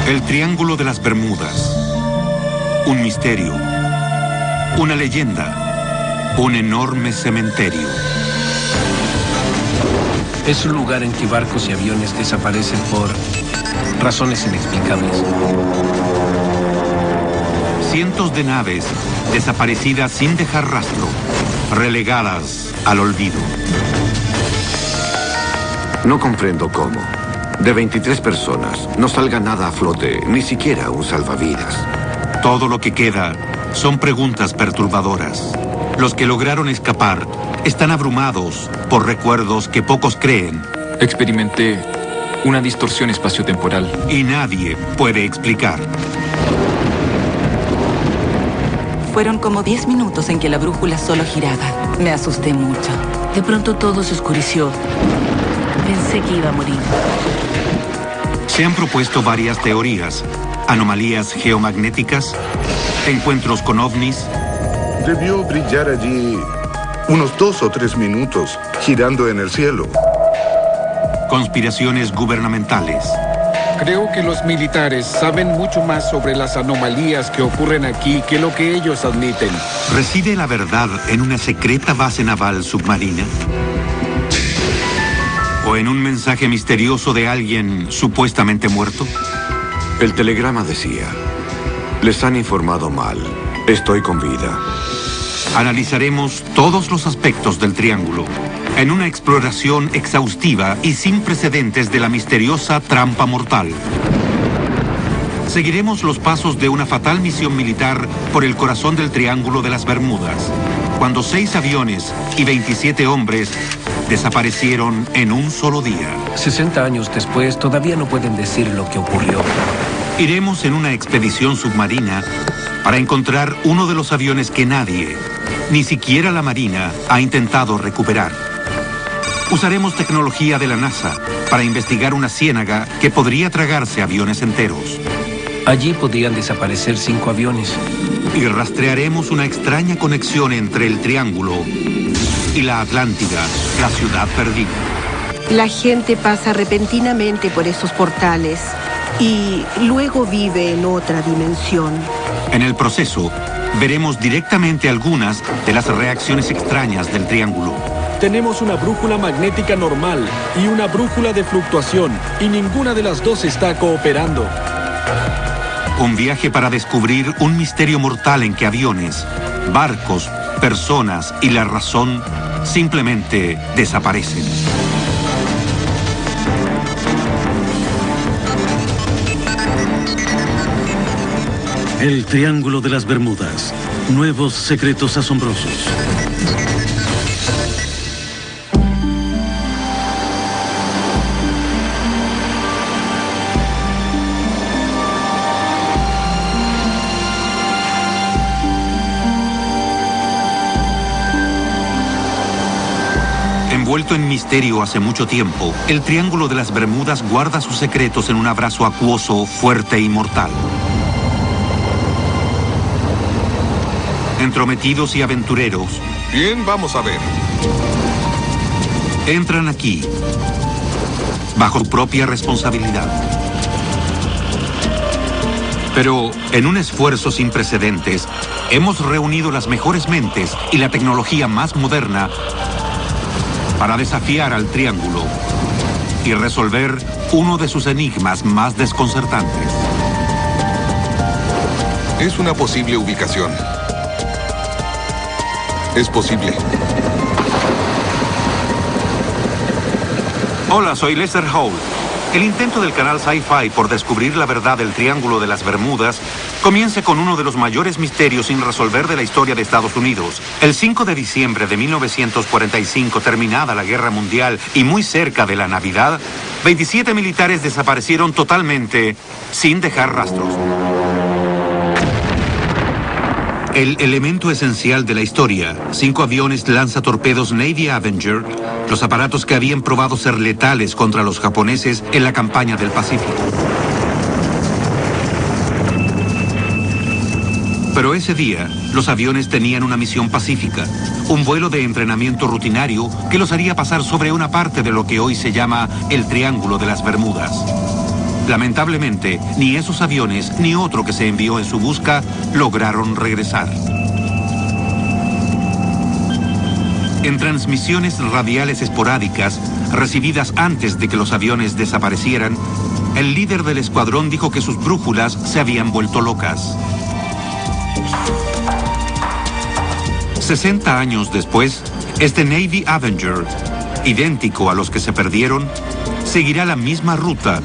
El Triángulo de las Bermudas. Un misterio. Una leyenda. Un enorme cementerio. Es un lugar en que barcos y aviones desaparecen por razones inexplicables. Cientos de naves desaparecidas sin dejar rastro, relegadas al olvido. No comprendo cómo. De 23 personas, no salga nada a flote, ni siquiera un salvavidas. Todo lo que queda son preguntas perturbadoras. Los que lograron escapar están abrumados por recuerdos que pocos creen. Experimenté una distorsión espaciotemporal. Y nadie puede explicar. Fueron como 10 minutos en que la brújula solo giraba. Me asusté mucho. De pronto todo se oscureció. Pensé que iba a morir. Se han propuesto varias teorías. Anomalías geomagnéticas, encuentros con ovnis. Debió brillar allí unos 2 o 3 minutos, girando en el cielo. Conspiraciones gubernamentales. Creo que los militares saben mucho más sobre las anomalías que ocurren aquí que lo que ellos admiten. ¿Reside la verdad en una secreta base naval submarina? ¿O en un mensaje misterioso de alguien supuestamente muerto? El telegrama decía: les han informado mal. Estoy con vida. Analizaremos todos los aspectos del Triángulo en una exploración exhaustiva y sin precedentes de la misteriosa trampa mortal. Seguiremos los pasos de una fatal misión militar por el corazón del Triángulo de las Bermudas, cuando 6 aviones y 27 hombres desaparecieron en un solo día. 60 años después, todavía no pueden decir lo que ocurrió. Iremos en una expedición submarina para encontrar uno de los aviones que nadie, ni siquiera la Marina, ha intentado recuperar. Usaremos tecnología de la NASA para investigar una ciénaga que podría tragarse aviones enteros. Allí podrían desaparecer 5 aviones. Y rastrearemos una extraña conexión entre el Triángulo y la Atlántida, la ciudad perdida. La gente pasa repentinamente por esos portales y luego vive en otra dimensión. En el proceso, veremos directamente algunas de las reacciones extrañas del Triángulo. Tenemos una brújula magnética normal y una brújula de fluctuación, y ninguna de las dos está cooperando. Un viaje para descubrir un misterio mortal en que aviones, barcos, personas y la razón simplemente desaparecen. El Triángulo de las Bermudas. Nuevos secretos asombrosos. Envuelto en misterio hace mucho tiempo, el Triángulo de las Bermudas guarda sus secretos en un abrazo acuoso, fuerte y mortal. Entrometidos y aventureros. Bien, vamos a ver. Entran aquí, bajo su propia responsabilidad. Pero, en un esfuerzo sin precedentes, hemos reunido las mejores mentes y la tecnología más moderna para desafiar al Triángulo y resolver uno de sus enigmas más desconcertantes. Es una posible ubicación. Es posible. Hola, soy Lester Howe. El intento del canal Sci-Fi por descubrir la verdad del Triángulo de las Bermudas comienza con uno de los mayores misterios sin resolver de la historia de Estados Unidos. El 5 de diciembre de 1945, terminada la Guerra Mundial y muy cerca de la Navidad, 27 militares desaparecieron totalmente sin dejar rastros. El elemento esencial de la historia, 5 aviones lanzatorpedos Navy Avenger, los aparatos que habían probado ser letales contra los japoneses en la campaña del Pacífico. Pero ese día, los aviones tenían una misión pacífica, un vuelo de entrenamiento rutinario que los haría pasar sobre una parte de lo que hoy se llama el Triángulo de las Bermudas. Lamentablemente, ni esos aviones ni otro que se envió en su busca lograron regresar. En transmisiones radiales esporádicas, recibidas antes de que los aviones desaparecieran, el líder del escuadrón dijo que sus brújulas se habían vuelto locas. 60 años después, este Navy Avenger, idéntico a los que se perdieron, seguirá la misma ruta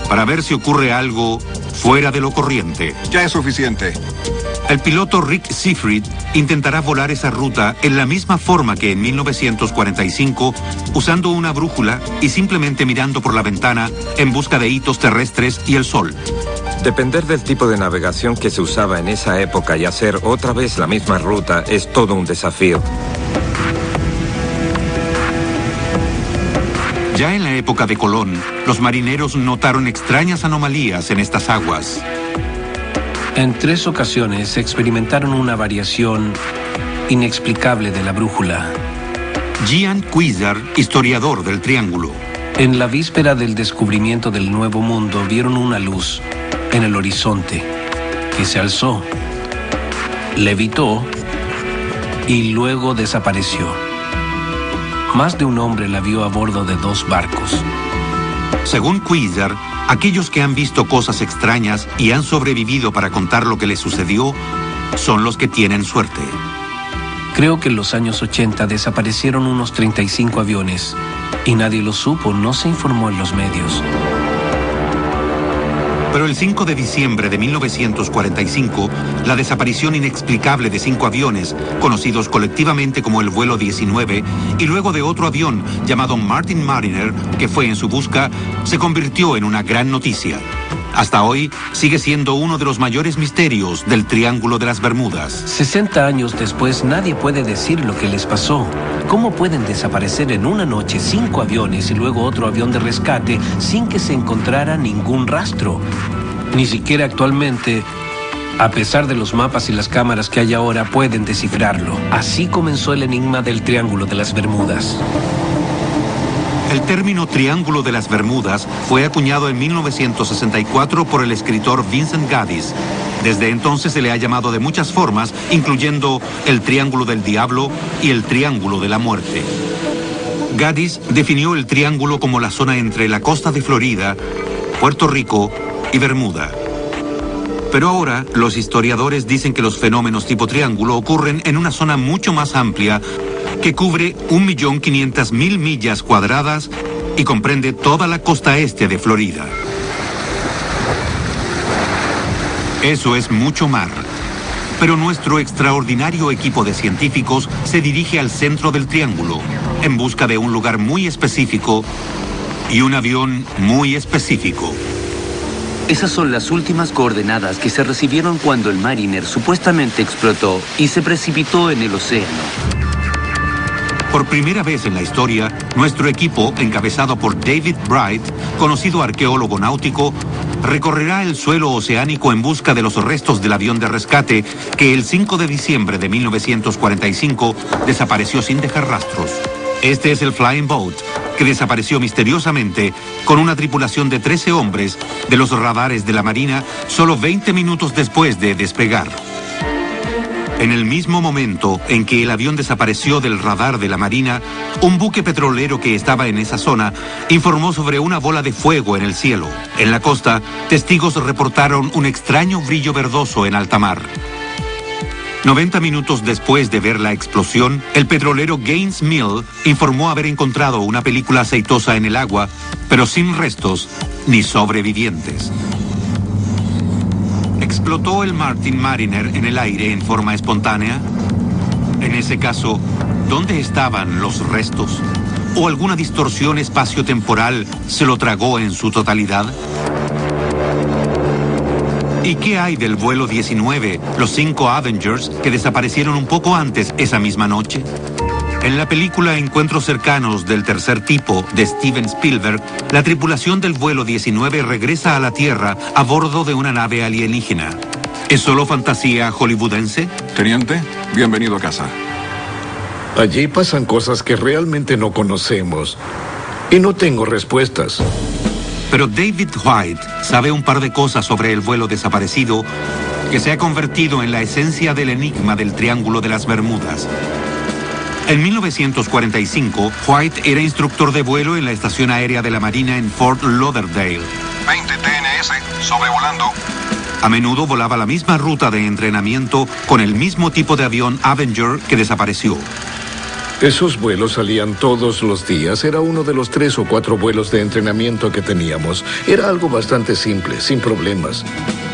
para ver si ocurre algo fuera de lo corriente. Ya es suficiente. El piloto Rick Seifried intentará volar esa ruta en la misma forma que en 1945, usando una brújula y simplemente mirando por la ventana en busca de hitos terrestres y el sol. Depender del tipo de navegación que se usaba en esa época y hacer otra vez la misma ruta es todo un desafío. Ya en la época de Colón, los marineros notaron extrañas anomalías en estas aguas. En 3 ocasiones experimentaron una variación inexplicable de la brújula. Gian Cuizar, historiador del Triángulo. En la víspera del descubrimiento del Nuevo Mundo vieron una luz en el horizonte que se alzó, levitó y luego desapareció. Más de un hombre la vio a bordo de 2 barcos. Según Cuizar, aquellos que han visto cosas extrañas y han sobrevivido para contar lo que les sucedió son los que tienen suerte. Creo que en los años 80 desaparecieron unos 35 aviones y nadie lo supo, no se informó en los medios. Pero el 5 de diciembre de 1945, la desaparición inexplicable de 5 aviones, conocidos colectivamente como el vuelo 19, y luego de otro avión llamado Martin Mariner, que fue en su busca, se convirtió en una gran noticia. Hasta hoy, sigue siendo uno de los mayores misterios del Triángulo de las Bermudas. 60 años después, nadie puede decir lo que les pasó. ¿Cómo pueden desaparecer en una noche 5 aviones y luego otro avión de rescate sin que se encontrara ningún rastro? Ni siquiera actualmente, a pesar de los mapas y las cámaras que hay ahora, pueden descifrarlo. Así comenzó el enigma del Triángulo de las Bermudas. El término Triángulo de las Bermudas fue acuñado en 1964 por el escritor Vincent Gaddis. Desde entonces se le ha llamado de muchas formas, incluyendo el Triángulo del Diablo y el Triángulo de la Muerte. Gaddis definió el triángulo como la zona entre la costa de Florida, Puerto Rico y Bermuda. Pero ahora, los historiadores dicen que los fenómenos tipo triángulo ocurren en una zona mucho más amplia que cubre 1.500.000 millas cuadradas y comprende toda la costa este de Florida. Eso es mucho mar. Pero nuestro extraordinario equipo de científicos se dirige al centro del triángulo en busca de un lugar muy específico y un avión muy específico. Esas son las últimas coordenadas que se recibieron cuando el Mariner supuestamente explotó y se precipitó en el océano. Por primera vez en la historia, nuestro equipo, encabezado por David Bright, conocido arqueólogo náutico, recorrerá el suelo oceánico en busca de los restos del avión de rescate que el 5 de diciembre de 1945 desapareció sin dejar rastros. Este es el Flying Boat, que desapareció misteriosamente con una tripulación de 13 hombres de los radares de la Marina solo 20 minutos después de despegar. En el mismo momento en que el avión desapareció del radar de la Marina, un buque petrolero que estaba en esa zona informó sobre una bola de fuego en el cielo. En la costa, testigos reportaron un extraño brillo verdoso en alta mar. 90 minutos después de ver la explosión, el petrolero Gaines Mill informó haber encontrado una película aceitosa en el agua, pero sin restos ni sobrevivientes. ¿Explotó el Martin Mariner en el aire en forma espontánea? En ese caso, ¿dónde estaban los restos? ¿O alguna distorsión espaciotemporal se lo tragó en su totalidad? ¿Y qué hay del vuelo 19, los 5 Avengers que desaparecieron un poco antes esa misma noche? En la película Encuentros cercanos del tercer tipo de Steven Spielberg, la tripulación del vuelo 19 regresa a la Tierra a bordo de una nave alienígena. ¿Es solo fantasía hollywoodense? Teniente, bienvenido a casa. Allí pasan cosas que realmente no conocemos y no tengo respuestas. Pero David White sabe un par de cosas sobre el vuelo desaparecido que se ha convertido en la esencia del enigma del Triángulo de las Bermudas. En 1945, White era instructor de vuelo en la Estación Aérea de la Marina en Fort Lauderdale. 20 TNS, sobrevolando. A menudo volaba la misma ruta de entrenamiento con el mismo tipo de avión Avenger que desapareció. Esos vuelos salían todos los días. Era uno de los 3 o 4 vuelos de entrenamiento que teníamos. Era algo bastante simple, sin problemas.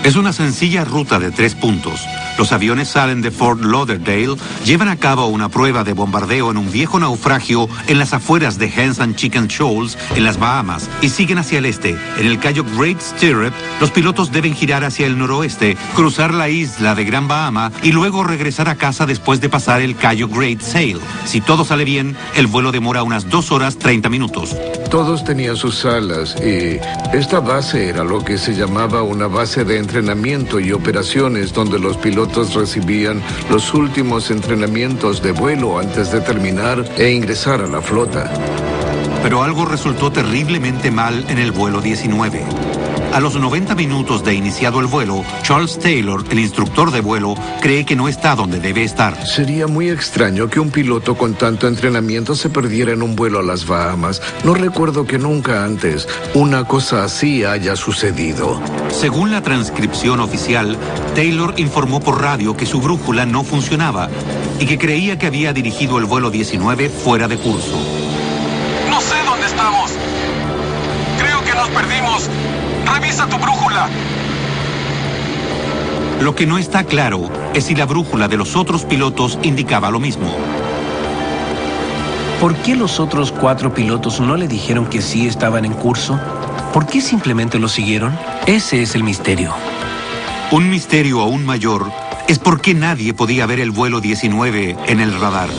Es una sencilla ruta de 3 puntos. Los aviones salen de Fort Lauderdale, llevan a cabo una prueba de bombardeo en un viejo naufragio en las afueras de Hens and Chicken Shoals, en las Bahamas, y siguen hacia el este. En el Cayo Great Stirrup, los pilotos deben girar hacia el noroeste, cruzar la isla de Gran Bahama y luego regresar a casa después de pasar el Cayo Great Sail. Si todo sale bien, el vuelo demora unas 2 horas 30 minutos. Todos tenían sus salas y esta base era lo que se llamaba una base de entrenamiento y operaciones donde los pilotos recibían los últimos entrenamientos de vuelo antes de terminar e ingresar a la flota. Pero algo resultó terriblemente mal en el vuelo 19. A los 90 minutos de iniciado el vuelo, Charles Taylor, el instructor de vuelo, cree que no está donde debe estar. Sería muy extraño que un piloto con tanto entrenamiento se perdiera en un vuelo a las Bahamas. No recuerdo que nunca antes una cosa así haya sucedido. Según la transcripción oficial, Taylor informó por radio que su brújula no funcionaba y que creía que había dirigido el vuelo 19 fuera de curso. No sé dónde estamos. Creo que nos perdimos. ¡Revisa tu brújula! Lo que no está claro es si la brújula de los otros pilotos indicaba lo mismo. ¿Por qué los otros 4 pilotos no le dijeron que sí estaban en curso? ¿Por qué simplemente lo siguieron? Ese es el misterio. Un misterio aún mayor es por qué nadie podía ver el vuelo 19 en el radar.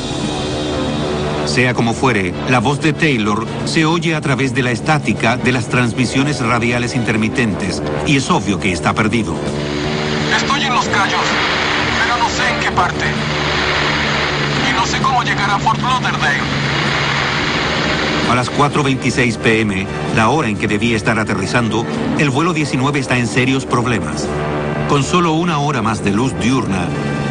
Sea como fuere, la voz de Taylor se oye a través de la estática de las transmisiones radiales intermitentes y es obvio que está perdido. Estoy en Los Cayos, pero no sé en qué parte. Y no sé cómo llegar a Fort Lauderdale. A las 4:26 p.m., la hora en que debía estar aterrizando, el vuelo 19 está en serios problemas. Con solo 1 hora más de luz diurna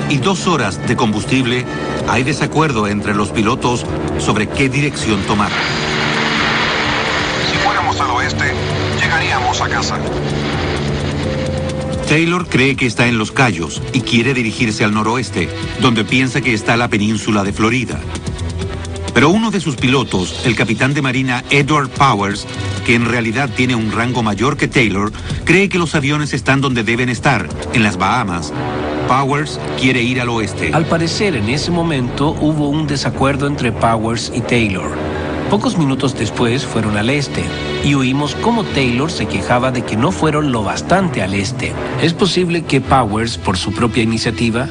y 2 horas de combustible, hay desacuerdo entre los pilotos sobre qué dirección tomar. Si fuéramos al oeste, llegaríamos a casa. Taylor cree que está en Los Cayos y quiere dirigirse al noroeste, donde piensa que está la península de Florida. Pero uno de sus pilotos, el capitán de marina Edward Powers, que en realidad tiene un rango mayor que Taylor, cree que los aviones están donde deben estar, en las Bahamas. Powers quiere ir al oeste. Al parecer, en ese momento hubo un desacuerdo entre Powers y Taylor. Pocos minutos después fueron al este y oímos cómo Taylor se quejaba de que no fueron lo bastante al este. Es posible que Powers, por su propia iniciativa,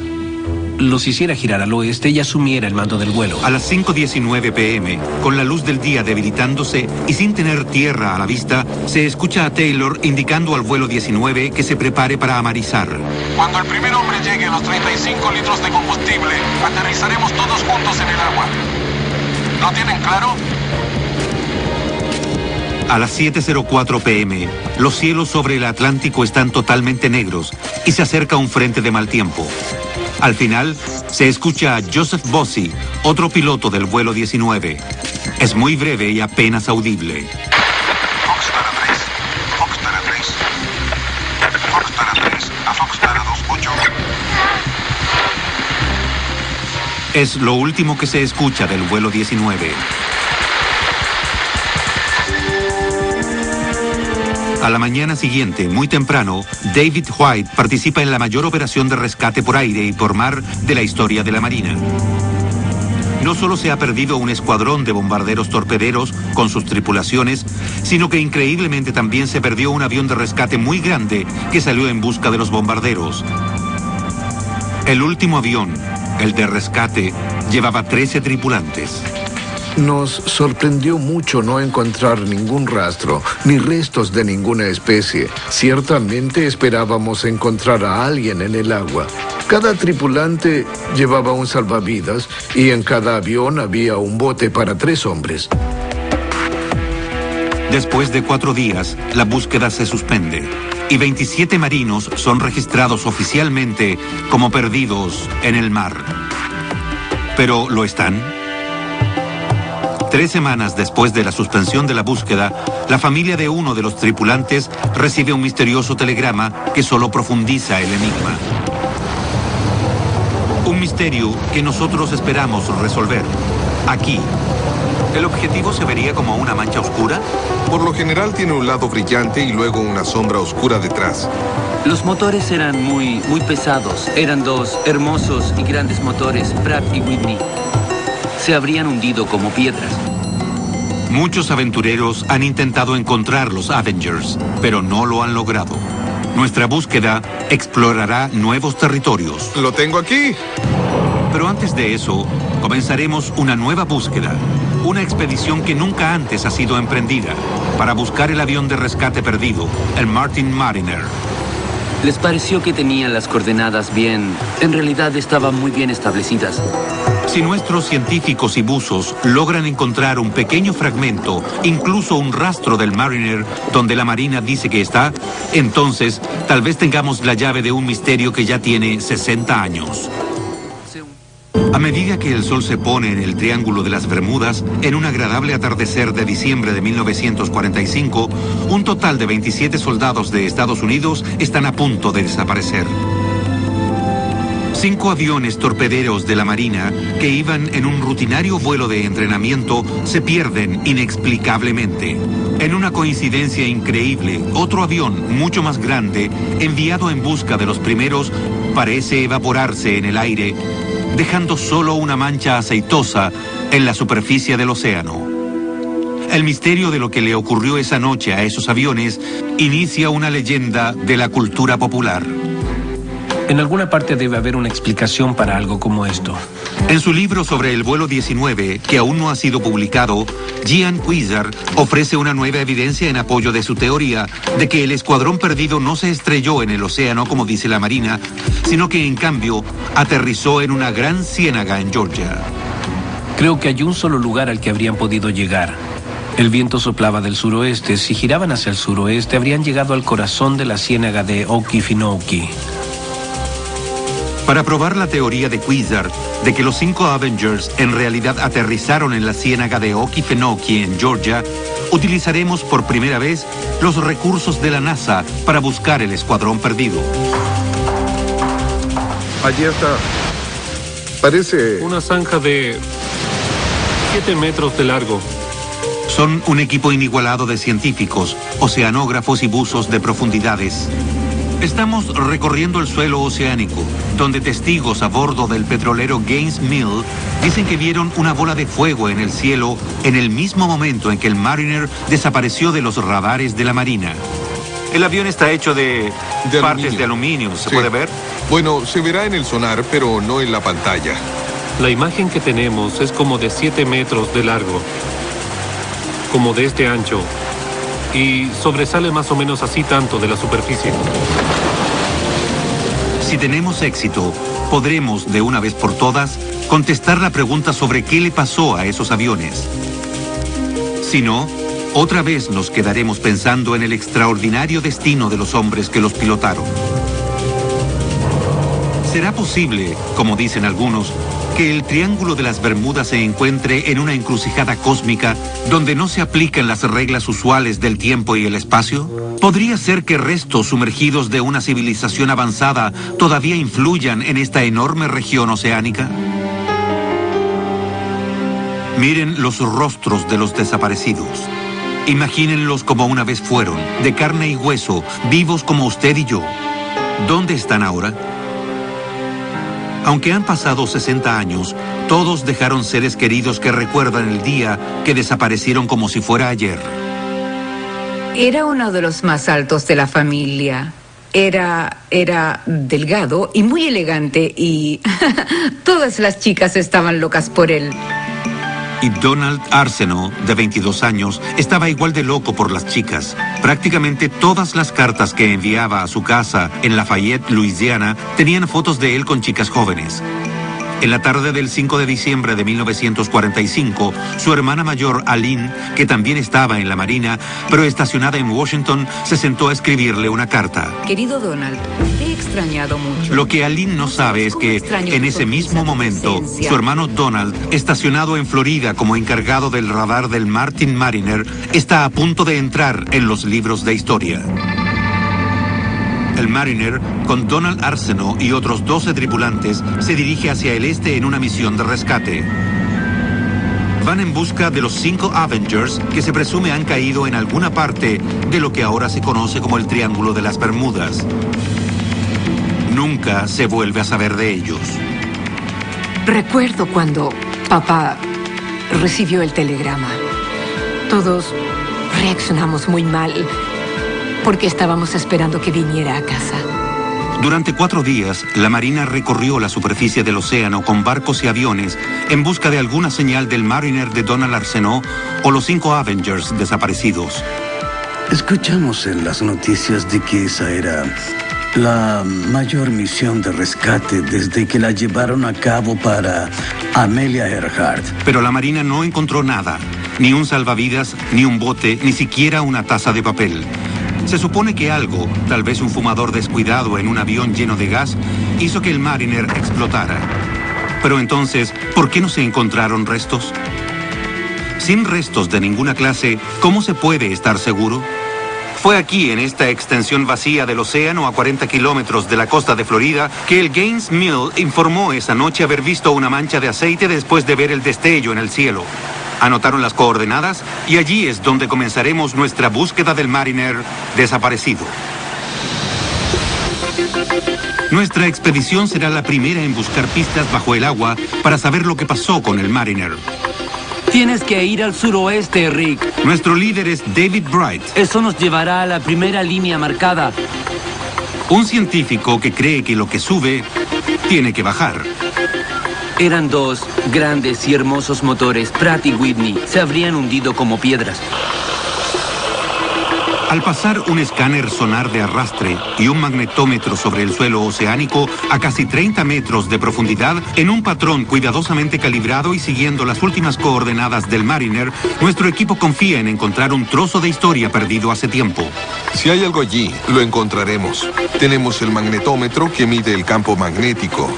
los hiciera girar al oeste y asumiera el mando del vuelo. A las 5:19 p.m., con la luz del día debilitándose y sin tener tierra a la vista, se escucha a Taylor indicando al vuelo 19 que se prepare para amarizar. Cuando el primer hombre llegue a los 35 litros de combustible, aterrizaremos todos juntos en el agua. ¿Lo tienen claro? A las 7:04 p.m., los cielos sobre el Atlántico están totalmente negros y se acerca un frente de mal tiempo. Al final, se escucha a Joseph Bossy, otro piloto del vuelo 19. Es muy breve y apenas audible. Foxtrot a 3, Foxtrot a 3, Foxtrot a 3, a Foxtrot a 28. Es lo último que se escucha del vuelo 19. A la mañana siguiente, muy temprano, David White participa en la mayor operación de rescate por aire y por mar de la historia de la Marina. No solo se ha perdido un escuadrón de bombarderos torpederos con sus tripulaciones, sino que increíblemente también se perdió un avión de rescate muy grande que salió en busca de los bombarderos. El último avión, el de rescate, llevaba 13 tripulantes. Nos sorprendió mucho no encontrar ningún rastro, ni restos de ninguna especie. Ciertamente esperábamos encontrar a alguien en el agua. Cada tripulante llevaba un salvavidas y en cada avión había un bote para 3 hombres. Después de 4 días, la búsqueda se suspende y 27 marinos son registrados oficialmente como perdidos en el mar. ¿Pero lo están? 3 semanas después de la suspensión de la búsqueda, la familia de uno de los tripulantes recibe un misterioso telegrama que solo profundiza el enigma. Un misterio que nosotros esperamos resolver. Aquí. ¿El objetivo se vería como una mancha oscura? Por lo general tiene un lado brillante y luego una sombra oscura detrás. Los motores eran muy pesados. Eran 2 hermosos y grandes motores, Pratt y Whitney. Se habrían hundido como piedras. Muchos aventureros han intentado encontrar los Avengers, pero no lo han logrado. Nuestra búsqueda explorará nuevos territorios. ¡Lo tengo aquí! Pero antes de eso, comenzaremos una nueva búsqueda. Una expedición que nunca antes ha sido emprendida para buscar el avión de rescate perdido, el Martin Mariner. Les pareció que tenían las coordenadas bien. En realidad estaban muy bien establecidas. Si nuestros científicos y buzos logran encontrar un pequeño fragmento, incluso un rastro del Mariner donde la Marina dice que está, entonces tal vez tengamos la llave de un misterio que ya tiene 60 años. A medida que el sol se pone en el Triángulo de las Bermudas, en un agradable atardecer de diciembre de 1945, un total de 27 soldados de Estados Unidos están a punto de desaparecer. 5 aviones torpederos de la Marina que iban en un rutinario vuelo de entrenamiento se pierden inexplicablemente. En una coincidencia increíble, otro avión mucho más grande, enviado en busca de los primeros, parece evaporarse en el aire, dejando solo una mancha aceitosa en la superficie del océano. El misterio de lo que le ocurrió esa noche a esos aviones inicia una leyenda de la cultura popular. En alguna parte debe haber una explicación para algo como esto. En su libro sobre el vuelo 19, que aún no ha sido publicado, Gian Cuizar ofrece una nueva evidencia en apoyo de su teoría de que el escuadrón perdido no se estrelló en el océano, como dice la Marina, sino que en cambio aterrizó en una gran ciénaga en Georgia. Creo que hay un solo lugar al que habrían podido llegar. El viento soplaba del suroeste. Si giraban hacia el suroeste, habrían llegado al corazón de la ciénaga de Okefenokee. Para probar la teoría de Cuizar de que los 5 Avengers en realidad aterrizaron en la ciénaga de Okefenokee en Georgia, utilizaremos por primera vez los recursos de la NASA para buscar el escuadrón perdido. Allí está. Parece... una zanja de 7 metros de largo. Son un equipo inigualado de científicos, oceanógrafos y buzos de profundidades. Estamos recorriendo el suelo oceánico, donde testigos a bordo del petrolero Gaines Mill dicen que vieron una bola de fuego en el cielo en el mismo momento en que el Mariner desapareció de los radares de la Marina. El avión está hecho de partes de aluminio, ¿se puede ver? Bueno, se verá en el sonar, pero no en la pantalla. La imagen que tenemos es como de 7 metros de largo, como de este ancho, y sobresale más o menos así tanto de la superficie. Si tenemos éxito, podremos, de una vez por todas, contestar la pregunta sobre qué le pasó a esos aviones. Si no, otra vez nos quedaremos pensando en el extraordinario destino de los hombres que los pilotaron. ¿Será posible, como dicen algunos, que el Triángulo de las Bermudas se encuentre en una encrucijada cósmica donde no se aplican las reglas usuales del tiempo y el espacio? ¿Podría ser que restos sumergidos de una civilización avanzada todavía influyan en esta enorme región oceánica? Miren los rostros de los desaparecidos. Imagínenlos como una vez fueron, de carne y hueso, vivos como usted y yo. ¿Dónde están ahora? Aunque han pasado 60 años, todos dejaron seres queridos que recuerdan el día que desaparecieron como si fuera ayer. Era uno de los más altos de la familia. Era delgado y muy elegante y todas las chicas estaban locas por él. Y Donald Arsenault, de 22 años, estaba igual de loco por las chicas. Prácticamente todas las cartas que enviaba a su casa en Lafayette, Luisiana, tenían fotos de él con chicas jóvenes. En la tarde del 5 de diciembre de 1945, su hermana mayor, Aline, que también estaba en la Marina, pero estacionada en Washington, se sentó a escribirle una carta. Querido Donald, te he extrañado mucho. Lo que Aline no sabe es que, en ese mismo momento, su hermano Donald, estacionado en Florida como encargado del radar del Martin Mariner, está a punto de entrar en los libros de historia. El Mariner, con Donald Arsenault y otros 12 tripulantes, se dirige hacia el este en una misión de rescate. Van en busca de los 5 Avengers que se presume han caído en alguna parte de lo que ahora se conoce como el Triángulo de las Bermudas. Nunca se vuelve a saber de ellos. Recuerdo cuando papá recibió el telegrama. Todos reaccionamos muy mal porque estábamos esperando que viniera a casa. Durante 4 días, la Marina recorrió la superficie del océano con barcos y aviones en busca de alguna señal del Mariner de Donald Arsenault o los 5 Avengers desaparecidos. Escuchamos en las noticias de que esa era la mayor misión de rescate desde que la llevaron a cabo para Amelia Earhart. Pero la Marina no encontró nada, ni un salvavidas, ni un bote, ni siquiera una taza de papel. Se supone que algo, tal vez un fumador descuidado en un avión lleno de gas, hizo que el Mariner explotara. Pero entonces, ¿por qué no se encontraron restos? Sin restos de ninguna clase, ¿cómo se puede estar seguro? Fue aquí, en esta extensión vacía del océano a 40 kilómetros de la costa de Florida, que el Gaines Mill informó esa noche haber visto una mancha de aceite después de ver el destello en el cielo. Anotaron las coordenadas y allí es donde comenzaremos nuestra búsqueda del Mariner desaparecido. Nuestra expedición será la primera en buscar pistas bajo el agua para saber lo que pasó con el Mariner. Tienes que ir al suroeste, Rick. Nuestro líder es David Bright. Eso nos llevará a la primera línea marcada. Un científico que cree que lo que sube tiene que bajar. Eran 2 grandes y hermosos motores, Pratt y Whitney. Se habrían hundido como piedras. Al pasar un escáner sonar de arrastre y un magnetómetro sobre el suelo oceánico a casi 30 metros de profundidad, en un patrón cuidadosamente calibrado y siguiendo las últimas coordenadas del Mariner, nuestro equipo confía en encontrar un trozo de historia perdido hace tiempo. Si hay algo allí, lo encontraremos. Tenemos el magnetómetro que mide el campo magnético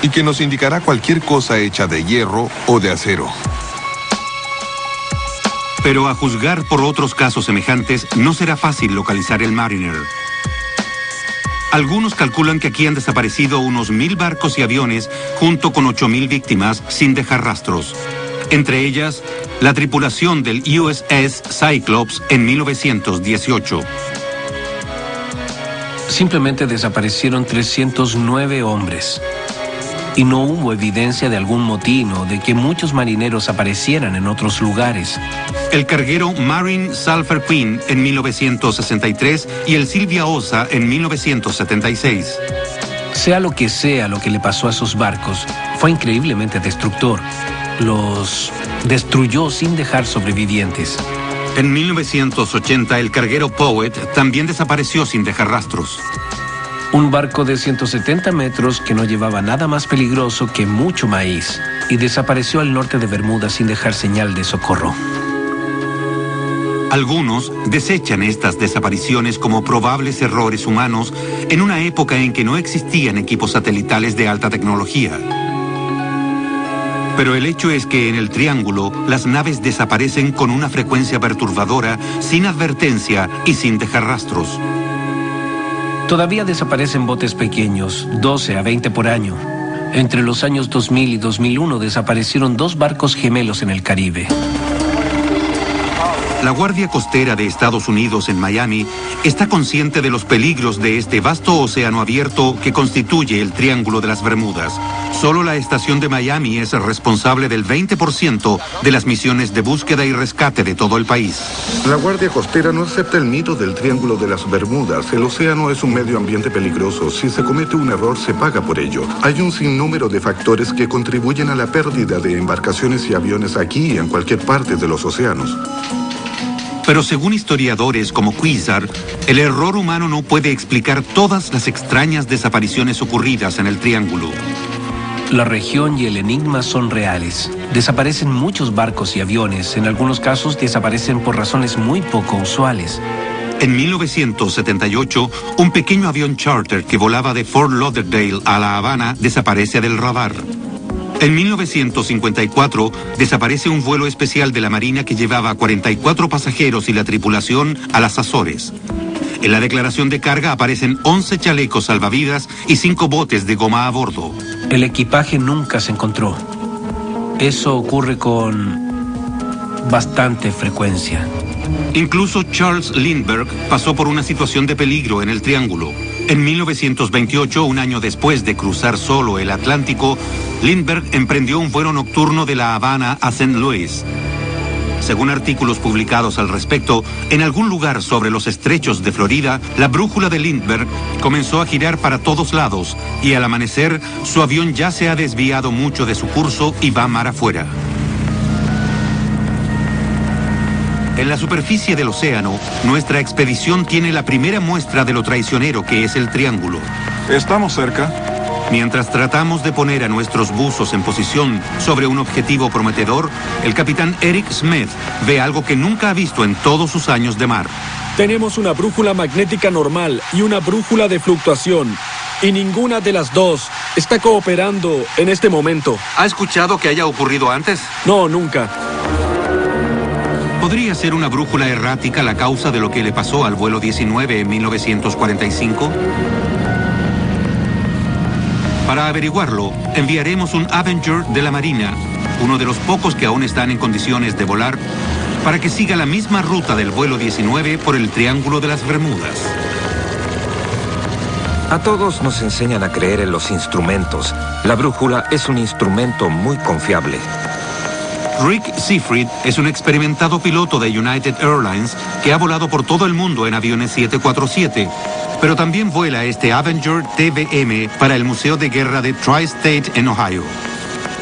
y que nos indicará cualquier cosa hecha de hierro o de acero. Pero a juzgar por otros casos semejantes, no será fácil localizar el Mariner. Algunos calculan que aquí han desaparecido unos 1000 barcos y aviones, junto con 8000 víctimas, sin dejar rastros. Entre ellas, la tripulación del USS Cyclops en 1918. Simplemente desaparecieron 309 hombres. Y no hubo evidencia de algún motín o de que muchos marineros aparecieran en otros lugares. El carguero Marine Sulphur Queen en 1963 y el Silvia Osa en 1976. Sea lo que le pasó a esos barcos, fue increíblemente destructor. Los destruyó sin dejar sobrevivientes. En 1980, el carguero Poet también desapareció sin dejar rastros. Un barco de 170 metros que no llevaba nada más peligroso que mucho maíz y desapareció al norte de Bermuda sin dejar señal de socorro. Algunos desechan estas desapariciones como probables errores humanos en una época en que no existían equipos satelitales de alta tecnología. Pero el hecho es que en el Triángulo las naves desaparecen con una frecuencia perturbadora, sin advertencia y sin dejar rastros. Todavía desaparecen botes pequeños, 12 a 20 por año. Entre los años 2000 y 2001 desaparecieron 2 barcos gemelos en el Caribe. La Guardia Costera de Estados Unidos en Miami está consciente de los peligros de este vasto océano abierto que constituye el Triángulo de las Bermudas. Solo la estación de Miami es responsable del 20% de las misiones de búsqueda y rescate de todo el país. La Guardia Costera no acepta el mito del Triángulo de las Bermudas. El océano es un medio ambiente peligroso. Si se comete un error, se paga por ello. Hay un sinnúmero de factores que contribuyen a la pérdida de embarcaciones y aviones aquí y en cualquier parte de los océanos. Pero según historiadores como Cuizar, el error humano no puede explicar todas las extrañas desapariciones ocurridas en el Triángulo. La región y el enigma son reales. Desaparecen muchos barcos y aviones. En algunos casos desaparecen por razones muy poco usuales. En 1978, un pequeño avión charter que volaba de Fort Lauderdale a La Habana desaparece del radar. En 1954, desaparece un vuelo especial de la Marina que llevaba a 44 pasajeros y la tripulación a las Azores. En la declaración de carga aparecen 11 chalecos salvavidas y 5 botes de goma a bordo. El equipaje nunca se encontró. Eso ocurre con bastante frecuencia. Incluso Charles Lindbergh pasó por una situación de peligro en el Triángulo. En 1928, un año después de cruzar solo el Atlántico, Lindbergh emprendió un vuelo nocturno de La Habana a St. Louis. Según artículos publicados al respecto, en algún lugar sobre los estrechos de Florida, la brújula de Lindbergh comenzó a girar para todos lados y al amanecer, su avión ya se ha desviado mucho de su curso y va mar afuera. En la superficie del océano, nuestra expedición tiene la primera muestra de lo traicionero que es el Triángulo. Estamos cerca. Mientras tratamos de poner a nuestros buzos en posición sobre un objetivo prometedor, el capitán Eric Smith ve algo que nunca ha visto en todos sus años de mar. Tenemos una brújula magnética normal y una brújula de fluctuación. Y ninguna de las dos está cooperando en este momento. ¿Ha escuchado que haya ocurrido antes? No, nunca. ¿Podría ser una brújula errática la causa de lo que le pasó al vuelo 19 en 1945? Para averiguarlo, enviaremos un Avenger de la Marina, uno de los pocos que aún están en condiciones de volar, para que siga la misma ruta del vuelo 19 por el Triángulo de las Bermudas. A todos nos enseñan a creer en los instrumentos. La brújula es un instrumento muy confiable. Rick Seafried es un experimentado piloto de United Airlines que ha volado por todo el mundo en aviones 747, pero también vuela este Avenger TBM para el Museo de Guerra de Tri-State en Ohio.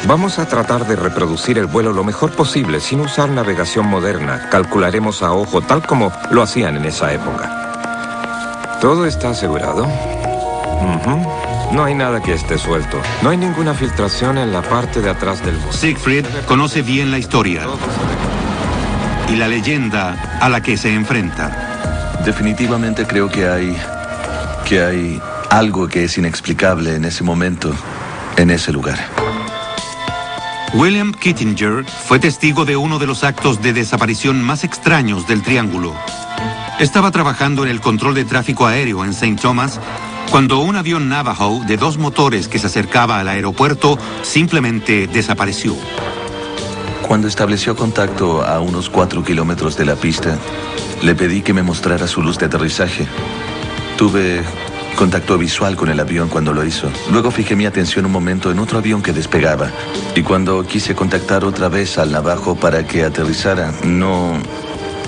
Vamos a tratar de reproducir el vuelo lo mejor posible sin usar navegación moderna. Calcularemos a ojo tal como lo hacían en esa época. ¿Todo está asegurado? No hay nada que esté suelto. No hay ninguna filtración en la parte de atrás del vuelo. Siegfried conoce bien la historia y la leyenda a la que se enfrenta. Definitivamente creo que hay algo que es inexplicable en ese momento, en ese lugar. William Kittinger fue testigo de uno de los actos de desaparición más extraños del Triángulo. Estaba trabajando en el control de tráfico aéreo en St. Thomas cuando un avión Navajo de 2 motores que se acercaba al aeropuerto simplemente desapareció. Cuando estableció contacto a unos 4 kilómetros de la pista, le pedí que me mostrara su luz de aterrizaje. Tuve contacto visual con el avión cuando lo hizo. Luego fijé mi atención un momento en otro avión que despegaba. Y cuando quise contactar otra vez al Navajo para que aterrizara, no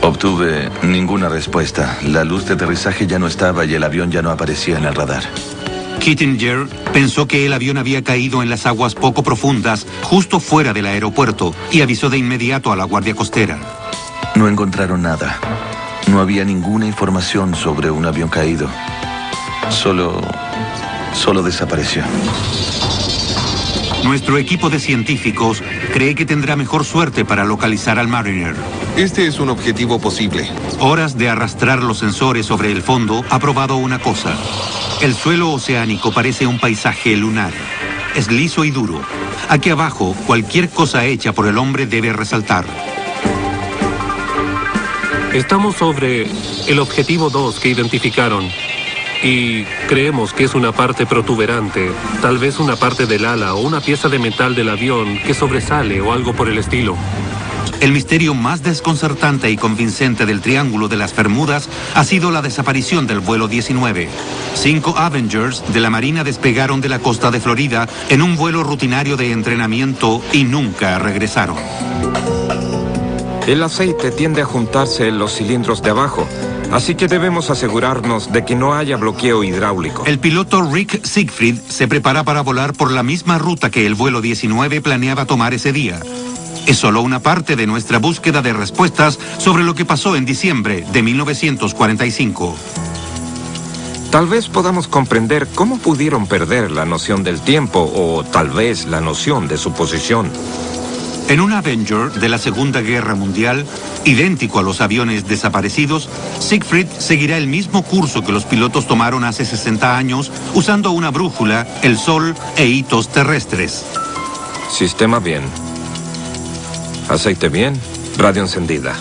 obtuve ninguna respuesta. La luz de aterrizaje ya no estaba y el avión ya no aparecía en el radar. Kittinger pensó que el avión había caído en las aguas poco profundas, justo fuera del aeropuerto, y avisó de inmediato a la Guardia Costera. No encontraron nada. No había ninguna información sobre un avión caído. Solo desapareció. Nuestro equipo de científicos cree que tendrá mejor suerte para localizar al Mariner. Este es un objetivo posible. Horas de arrastrar los sensores sobre el fondo ha probado una cosa. El suelo oceánico parece un paisaje lunar. Es liso y duro. Aquí abajo, cualquier cosa hecha por el hombre debe resaltar. Estamos sobre el objetivo 2 que identificaron. Y creemos que es una parte protuberante, tal vez una parte del ala o una pieza de metal del avión que sobresale o algo por el estilo. El misterio más desconcertante y convincente del Triángulo de las Bermudas ha sido la desaparición del vuelo 19. 5 Avengers de la Marina despegaron de la costa de Florida en un vuelo rutinario de entrenamiento y nunca regresaron. El aceite tiende a juntarse en los cilindros de abajo. Así que debemos asegurarnos de que no haya bloqueo hidráulico. El piloto Rick Siegfried se prepara para volar por la misma ruta que el vuelo 19 planeaba tomar ese día. Es solo una parte de nuestra búsqueda de respuestas sobre lo que pasó en diciembre de 1945. tal vez podamos comprender cómo pudieron perder la noción del tiempo o tal vez la noción de su posición. En un Avenger de la Segunda Guerra Mundial, idéntico a los aviones desaparecidos, Siegfried seguirá el mismo curso que los pilotos tomaron hace 60 años, usando una brújula, el sol e hitos terrestres. Sistema bien. Aceite bien. Radio encendida.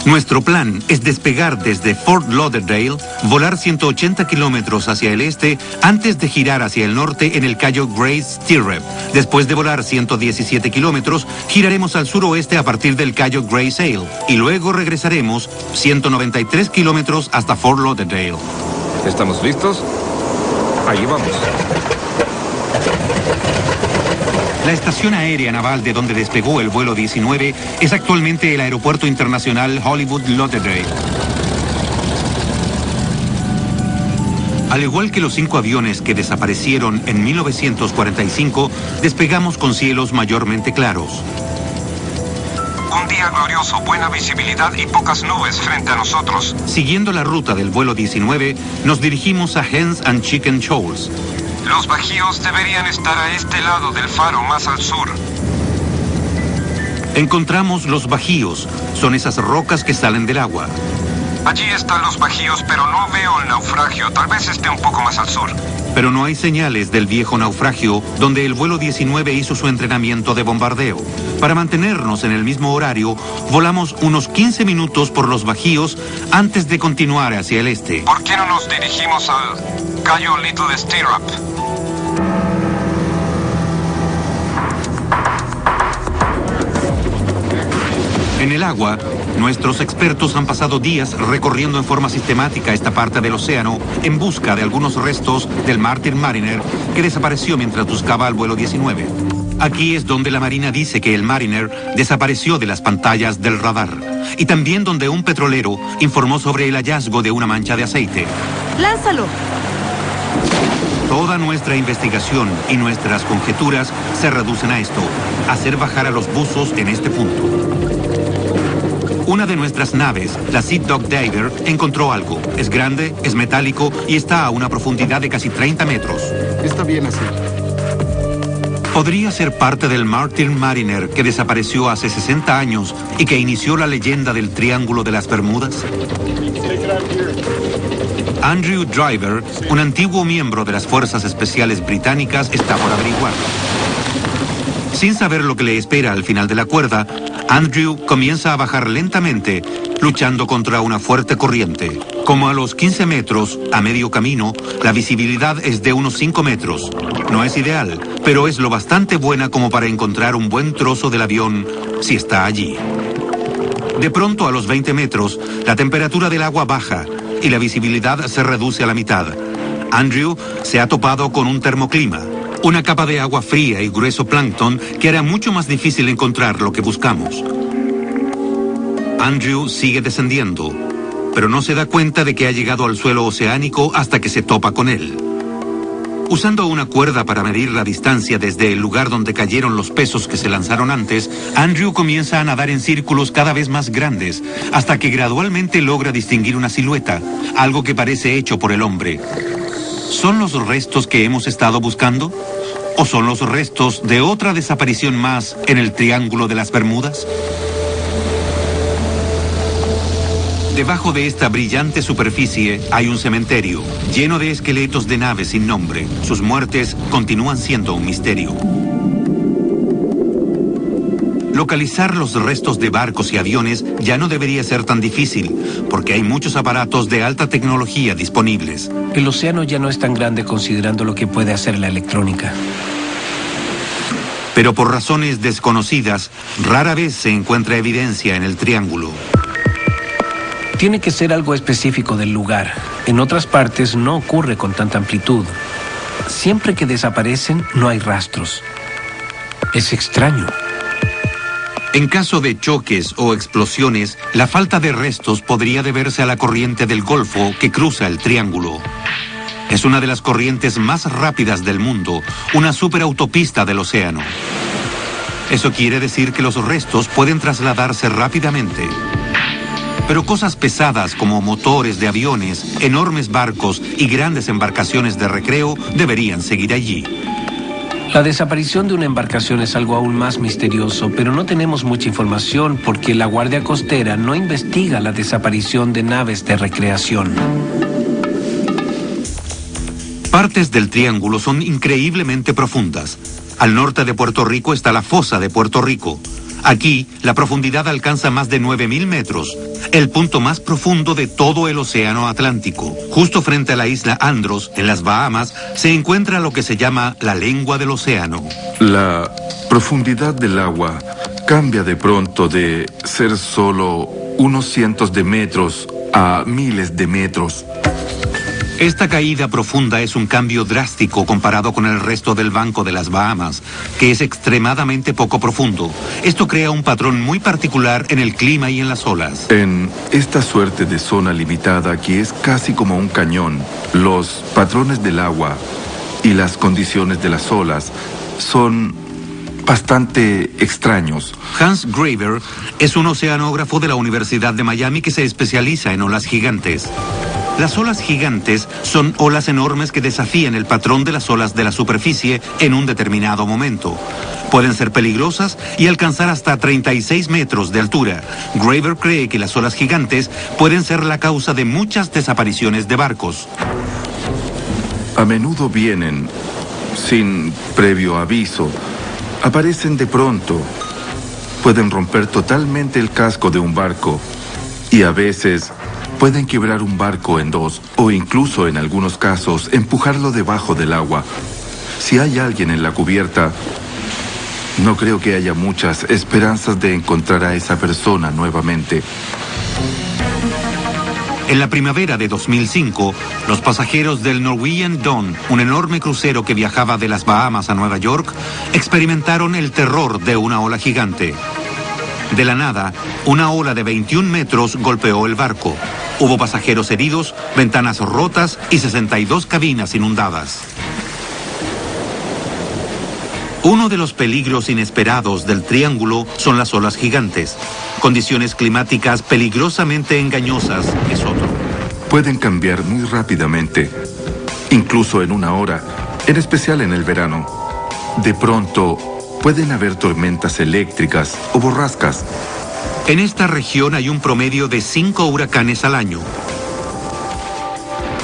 Nuestro plan es despegar desde Fort Lauderdale, volar 180 kilómetros hacia el este antes de girar hacia el norte en el Cayo Grace Stirrup. Después de volar 117 kilómetros, giraremos al suroeste a partir del Cayo Grace Ale y luego regresaremos 193 kilómetros hasta Fort Lauderdale. ¿Estamos listos? Ahí vamos. La estación aérea naval de donde despegó el vuelo 19 es actualmente el Aeropuerto Internacional Hollywood Lauderdale. Al igual que los 5 aviones que desaparecieron en 1945, despegamos con cielos mayormente claros. Un día glorioso, buena visibilidad y pocas nubes frente a nosotros. Siguiendo la ruta del vuelo 19, nos dirigimos a Hens and Chicken Shoals. Los bajíos deberían estar a este lado del faro, más al sur. Encontramos los bajíos. Son esas rocas que salen del agua. Allí están los bajíos, pero no veo el naufragio. Tal vez esté un poco más al sur. Pero no hay señales del viejo naufragio donde el vuelo 19 hizo su entrenamiento de bombardeo. Para mantenernos en el mismo horario, volamos unos 15 minutos por los bajíos antes de continuar hacia el este. ¿Por qué no nos dirigimos al Cayo Little Stirrup? En el agua, nuestros expertos han pasado días recorriendo en forma sistemática esta parte del océano en busca de algunos restos del Martin Mariner que desapareció mientras buscaba al vuelo 19. Aquí es donde la Marina dice que el Mariner desapareció de las pantallas del radar y también donde un petrolero informó sobre el hallazgo de una mancha de aceite. ¡Lánzalo! Toda nuestra investigación y nuestras conjeturas se reducen a esto, hacer bajar a los buzos en este punto. Una de nuestras naves, la Sea Dog Diver, encontró algo. Es grande, es metálico y está a una profundidad de casi 30 metros. Está bien así. ¿Podría ser parte del Martin Mariner que desapareció hace 60 años y que inició la leyenda del Triángulo de las Bermudas? Andrew Driver, un antiguo miembro de las Fuerzas Especiales Británicas, está por averiguarlo. Sin saber lo que le espera al final de la cuerda, Andrew comienza a bajar lentamente, luchando contra una fuerte corriente. Como a los 15 metros, a medio camino, la visibilidad es de unos 5 metros. No es ideal, pero es lo bastante buena como para encontrar un buen trozo del avión si está allí. De pronto, a los 20 metros, la temperatura del agua baja y la visibilidad se reduce a la mitad. Andrew se ha topado con un termoclima, una capa de agua fría y grueso plancton que hará mucho más difícil encontrar lo que buscamos. Andrew sigue descendiendo, pero no se da cuenta de que ha llegado al suelo oceánico hasta que se topa con él. Usando una cuerda para medir la distancia desde el lugar donde cayeron los pesos que se lanzaron antes, Andrew comienza a nadar en círculos cada vez más grandes, hasta que gradualmente logra distinguir una silueta, algo que parece hecho por el hombre. ¿Son los restos que hemos estado buscando? ¿O son los restos de otra desaparición más en el Triángulo de las Bermudas? Debajo de esta brillante superficie hay un cementerio, lleno de esqueletos de naves sin nombre. Sus muertes continúan siendo un misterio. Localizar los restos de barcos y aviones ya no debería ser tan difícil, porque hay muchos aparatos de alta tecnología disponibles. El océano ya no es tan grande considerando lo que puede hacer la electrónica. Pero por razones desconocidas, rara vez se encuentra evidencia en el triángulo. Tiene que ser algo específico del lugar. En otras partes no ocurre con tanta amplitud. Siempre que desaparecen, no hay rastros. Es extraño. En caso de choques o explosiones, la falta de restos podría deberse a la corriente del Golfo que cruza el triángulo. Es una de las corrientes más rápidas del mundo, una superautopista del océano. Eso quiere decir que los restos pueden trasladarse rápidamente. pero cosas pesadas como motores de aviones, enormes barcos y grandes embarcaciones de recreo deberían seguir allí. La desaparición de una embarcación es algo aún más misterioso, pero no tenemos mucha información porque la Guardia Costera no investiga la desaparición de naves de recreación. Partes del triángulo son increíblemente profundas. Al norte de Puerto Rico está la fosa de Puerto Rico. Aquí, la profundidad alcanza más de 9.000 metros, el punto más profundo de todo el océano Atlántico. Justo frente a la isla Andros, en las Bahamas, se encuentra lo que se llama la lengua del océano. La profundidad del agua cambia de pronto de ser solo unos cientos de metros a miles de metros. Esta caída profunda es un cambio drástico comparado con el resto del Banco de las Bahamas, que es extremadamente poco profundo. Esto crea un patrón muy particular en el clima y en las olas. En esta suerte de zona limitada que es casi como un cañón, los patrones del agua y las condiciones de las olas son bastante extraños. Hans Graver es un oceanógrafo de la Universidad de Miami que se especializa en olas gigantes. Las olas gigantes son olas enormes que desafían el patrón de las olas de la superficie en un determinado momento. Pueden ser peligrosas y alcanzar hasta 36 metros de altura. Graver cree que las olas gigantes pueden ser la causa de muchas desapariciones de barcos. A menudo vienen sin previo aviso. Aparecen de pronto. Pueden romper totalmente el casco de un barco y a veces pueden quebrar un barco en dos o incluso en algunos casos empujarlo debajo del agua. Si hay alguien en la cubierta, no creo que haya muchas esperanzas de encontrar a esa persona nuevamente. En la primavera de 2005, los pasajeros del Norwegian Dawn, un enorme crucero que viajaba de las Bahamas a Nueva York, experimentaron el terror de una ola gigante. De la nada, una ola de 21 metros golpeó el barco. Hubo pasajeros heridos, ventanas rotas y 62 cabinas inundadas. Uno de los peligros inesperados del triángulo son las olas gigantes. Condiciones climáticas peligrosamente engañosas es otro. Pueden cambiar muy rápidamente, incluso en una hora, en especial en el verano. De pronto, pueden haber tormentas eléctricas o borrascas. En esta región hay un promedio de 5 huracanes al año.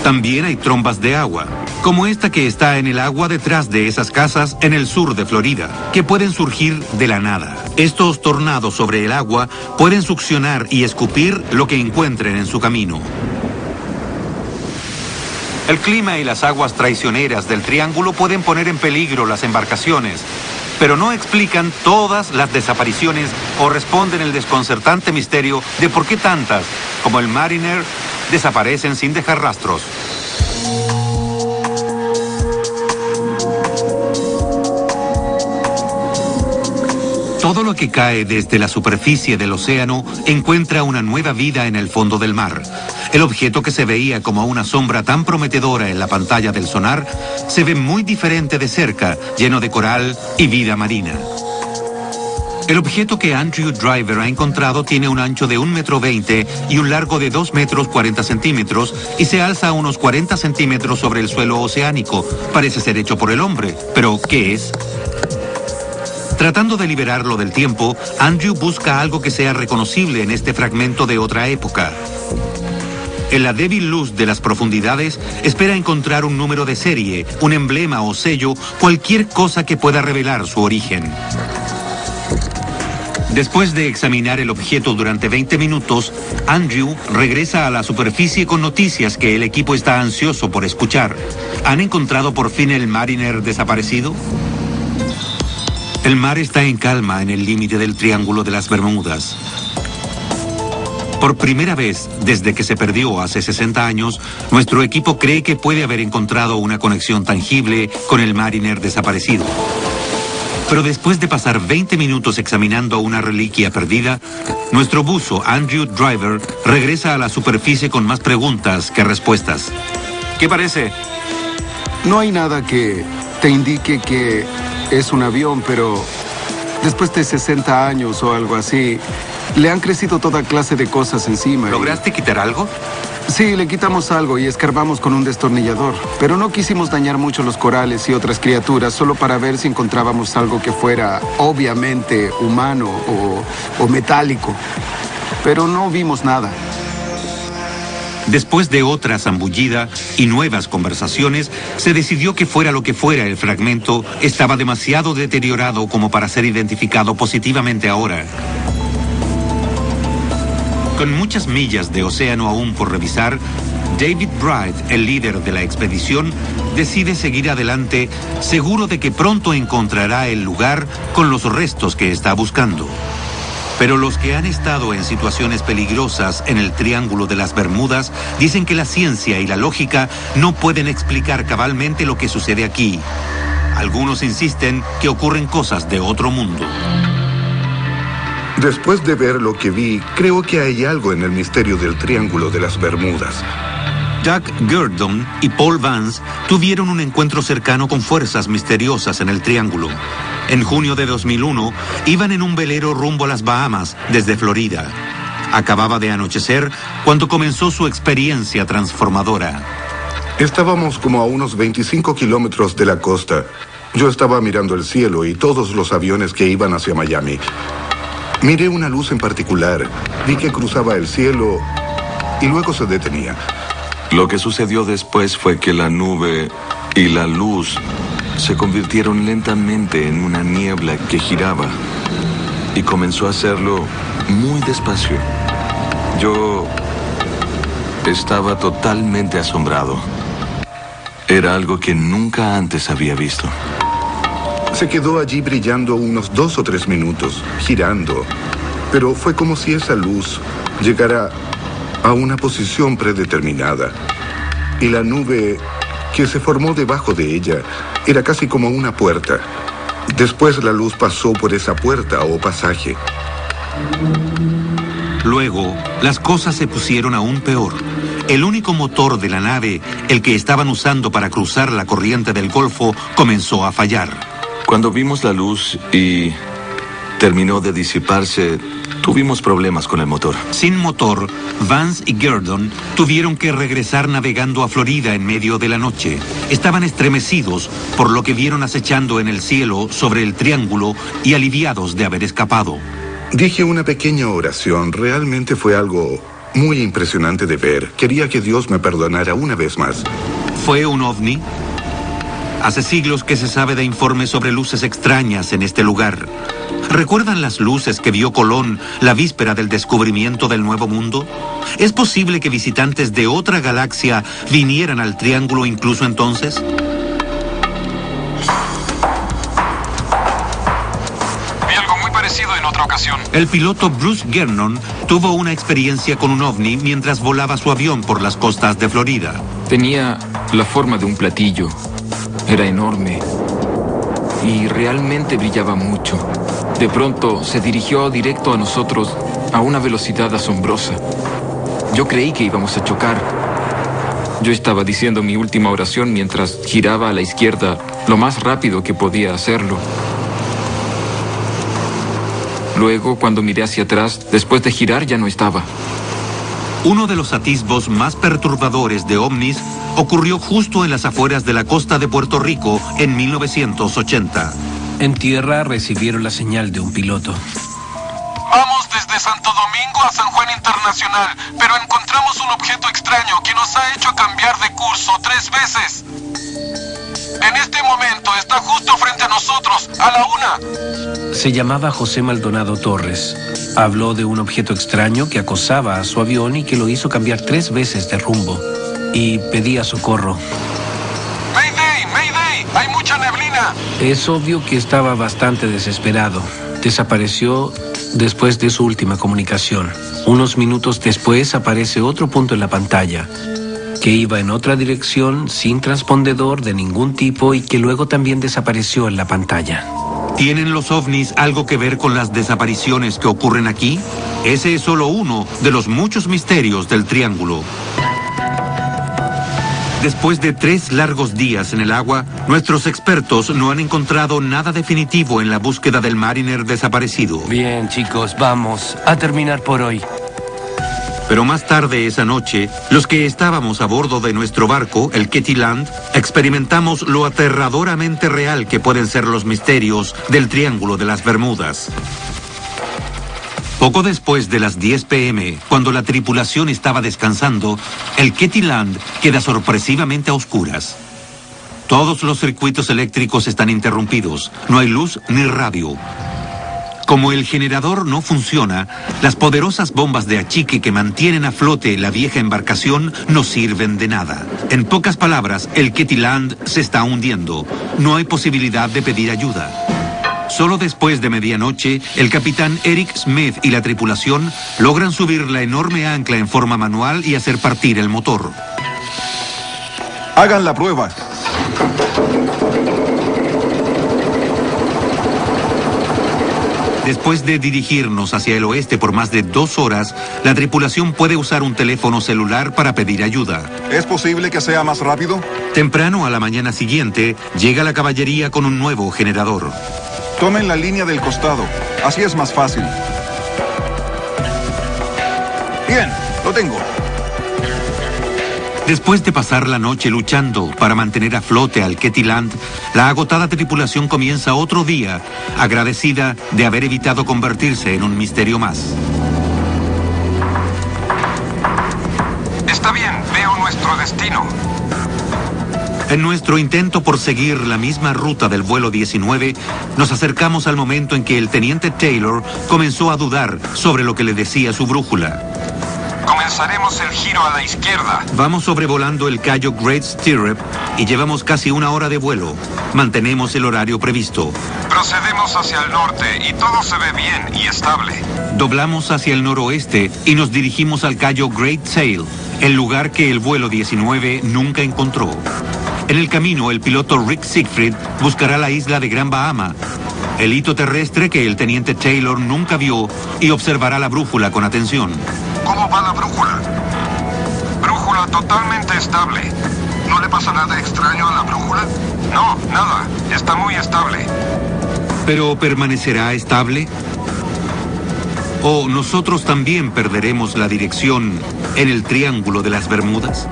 También hay trombas de agua, como esta que está en el agua detrás de esas casas en el sur de Florida, que pueden surgir de la nada. Estos tornados sobre el agua pueden succionar y escupir lo que encuentren en su camino. El clima y las aguas traicioneras del triángulo pueden poner en peligro las embarcaciones, pero no explican todas las desapariciones o responden el desconcertante misterio de por qué tantas, como el Mariner, desaparecen sin dejar rastros. Todo lo que cae desde la superficie del océano encuentra una nueva vida en el fondo del mar. El objeto que se veía como una sombra tan prometedora en la pantalla del sonar se ve muy diferente de cerca, lleno de coral y vida marina. El objeto que Andrew Driver ha encontrado tiene un ancho de 1,20 m y un largo de 2,40 m y se alza a unos 40 centímetros sobre el suelo oceánico. Parece ser hecho por el hombre, pero ¿qué es? Tratando de liberarlo del tiempo, Andrew busca algo que sea reconocible en este fragmento de otra época. En la débil luz de las profundidades, espera encontrar un número de serie, un emblema o sello, cualquier cosa que pueda revelar su origen. Después de examinar el objeto durante 20 minutos, Andrew regresa a la superficie con noticias que el equipo está ansioso por escuchar. ¿Han encontrado por fin el Mariner desaparecido? El mar está en calma en el límite del Triángulo de las Bermudas. Por primera vez desde que se perdió hace 60 años, nuestro equipo cree que puede haber encontrado una conexión tangible con el Mariner desaparecido. Pero después de pasar 20 minutos examinando una reliquia perdida, nuestro buzo Andrew Driver regresa a la superficie con más preguntas que respuestas. ¿Qué parece? No hay nada que te indique que es un avión, pero después de 60 años o algo así, Le han crecido toda clase de cosas encima. ¿Lograste quitar algo? Sí, le quitamos algo y escarbamos con un destornillador. Pero no quisimos dañar mucho los corales y otras criaturas solo para ver si encontrábamos algo que fuera obviamente humano o metálico. Pero no vimos nada. Después de otra zambullida y nuevas conversaciones, se decidió que fuera lo que fuera el fragmento, estaba demasiado deteriorado como para ser identificado positivamente ahora. Con muchas millas de océano aún por revisar, David Bright, el líder de la expedición, decide seguir adelante, seguro de que pronto encontrará el lugar con los restos que está buscando. Pero los que han estado en situaciones peligrosas en el Triángulo de las Bermudas dicen que la ciencia y la lógica no pueden explicar cabalmente lo que sucede aquí. Algunos insisten que ocurren cosas de otro mundo. Después de ver lo que vi, creo que hay algo en el misterio del Triángulo de las Bermudas. Jack Gurdon y Paul Vance tuvieron un encuentro cercano con fuerzas misteriosas en el Triángulo. En junio de 2001, iban en un velero rumbo a las Bahamas, desde Florida. Acababa de anochecer cuando comenzó su experiencia transformadora. Estábamos como a unos 25 kilómetros de la costa. Yo estaba mirando el cielo y todos los aviones que iban hacia Miami. Miré una luz en particular, vi que cruzaba el cielo y luego se detenía. Lo que sucedió después fue que la nube y la luz se convirtieron lentamente en una niebla que giraba y comenzó a hacerlo muy despacio. Yo estaba totalmente asombrado. Era algo que nunca antes había visto. Se quedó allí brillando unos 2 o 3 minutos, girando. Pero fue como si esa luz llegara a una posición predeterminada. Y la nube que se formó debajo de ella era casi como una puerta. Después la luz pasó por esa puerta o pasaje. Luego, las cosas se pusieron aún peor. El único motor de la nave, el que estaban usando para cruzar la corriente del Golfo, comenzó a fallar. Cuando vimos la luz y terminó de disiparse, tuvimos problemas con el motor. Sin motor, Vance y Gurdon tuvieron que regresar navegando a Florida en medio de la noche. Estaban estremecidos por lo que vieron acechando en el cielo sobre el Triángulo y aliviados de haber escapado. Dije una pequeña oración. Realmente fue algo muy impresionante de ver. Quería que Dios me perdonara una vez más. ¿Fue un ovni? Hace siglos que se sabe de informes sobre luces extrañas en este lugar. ¿Recuerdan las luces que vio Colón la víspera del descubrimiento del Nuevo Mundo? ¿Es posible que visitantes de otra galaxia vinieran al Triángulo incluso entonces? Vi algo muy parecido en otra ocasión. El piloto Bruce Gernon tuvo una experiencia con un ovni mientras volaba su avión por las costas de Florida. Tenía la forma de un platillo. Era enorme y realmente brillaba mucho. De pronto se dirigió directo a nosotros a una velocidad asombrosa. Yo creí que íbamos a chocar. Yo estaba diciendo mi última oración mientras giraba a la izquierda lo más rápido que podía hacerlo. Luego, cuando miré hacia atrás, después de girar ya no estaba. Uno de los atisbos más perturbadores de ovnis ocurrió justo en las afueras de la costa de Puerto Rico en 1980. En tierra recibieron la señal de un piloto. Vamos desde Santo Domingo a San Juan Internacional, pero encontramos un objeto extraño que nos ha hecho cambiar de curso 3 veces. En este momento está justo frente a nosotros, a la 1. Se llamaba José Maldonado Torres. Habló de un objeto extraño que acosaba a su avión y que lo hizo cambiar 3 veces de rumbo. Y pedía socorro. ¡Mayday! ¡Mayday! ¡Hay mucha neblina! Es obvio que estaba bastante desesperado. Desapareció después de su última comunicación. Unos minutos después aparece otro punto en la pantalla, que iba en otra dirección sin transpondedor de ningún tipo y que luego también desapareció en la pantalla. ¿Tienen los ovnis algo que ver con las desapariciones que ocurren aquí? Ese es solo uno de los muchos misterios del Triángulo. Después de 3 largos días en el agua, nuestros expertos no han encontrado nada definitivo en la búsqueda del Mariner desaparecido. Bien, chicos, vamos a terminar por hoy. Pero más tarde esa noche, los que estábamos a bordo de nuestro barco, el Ketty Land, experimentamos lo aterradoramente real que pueden ser los misterios del Triángulo de las Bermudas. Poco después de las 10 p.m., cuando la tripulación estaba descansando, el Ketty Land queda sorpresivamente a oscuras. Todos los circuitos eléctricos están interrumpidos, no hay luz ni radio. Como el generador no funciona, las poderosas bombas de achique que mantienen a flote la vieja embarcación no sirven de nada. En pocas palabras, el Ketty Land se está hundiendo. No hay posibilidad de pedir ayuda. Solo después de medianoche, el capitán Eric Smith y la tripulación logran subir la enorme ancla en forma manual y hacer partir el motor. Hagan la prueba. Después de dirigirnos hacia el oeste por más de 2 horas, la tripulación puede usar un teléfono celular para pedir ayuda. ¿Es posible que sea más rápido? Temprano a la mañana siguiente, llega la caballería con un nuevo generador. Tomen la línea del costado. Así es más fácil. Bien, lo tengo. Después de pasar la noche luchando para mantener a flote al Ketty Land, la agotada tripulación comienza otro día, agradecida de haber evitado convertirse en un misterio más. Está bien, veo nuestro destino. En nuestro intento por seguir la misma ruta del vuelo 19, nos acercamos al momento en que el teniente Taylor comenzó a dudar sobre lo que le decía su brújula. Comenzaremos el giro a la izquierda. Vamos sobrevolando el Cayo Great Stirrup y llevamos casi 1 hora de vuelo. Mantenemos el horario previsto. Procedemos hacia el norte y todo se ve bien y estable. Doblamos hacia el noroeste y nos dirigimos al Cayo Great Sail, el lugar que el vuelo 19 nunca encontró. En el camino, el piloto Rick Siegfried buscará la isla de Gran Bahama, el hito terrestre que el teniente Taylor nunca vio, y observará la brújula con atención. ¿Cómo va la brújula? Brújula totalmente estable. ¿No le pasa nada extraño a la brújula? No, nada. Está muy estable. ¿Pero permanecerá estable? ¿O nosotros también perderemos la dirección en el Triángulo de las Bermudas?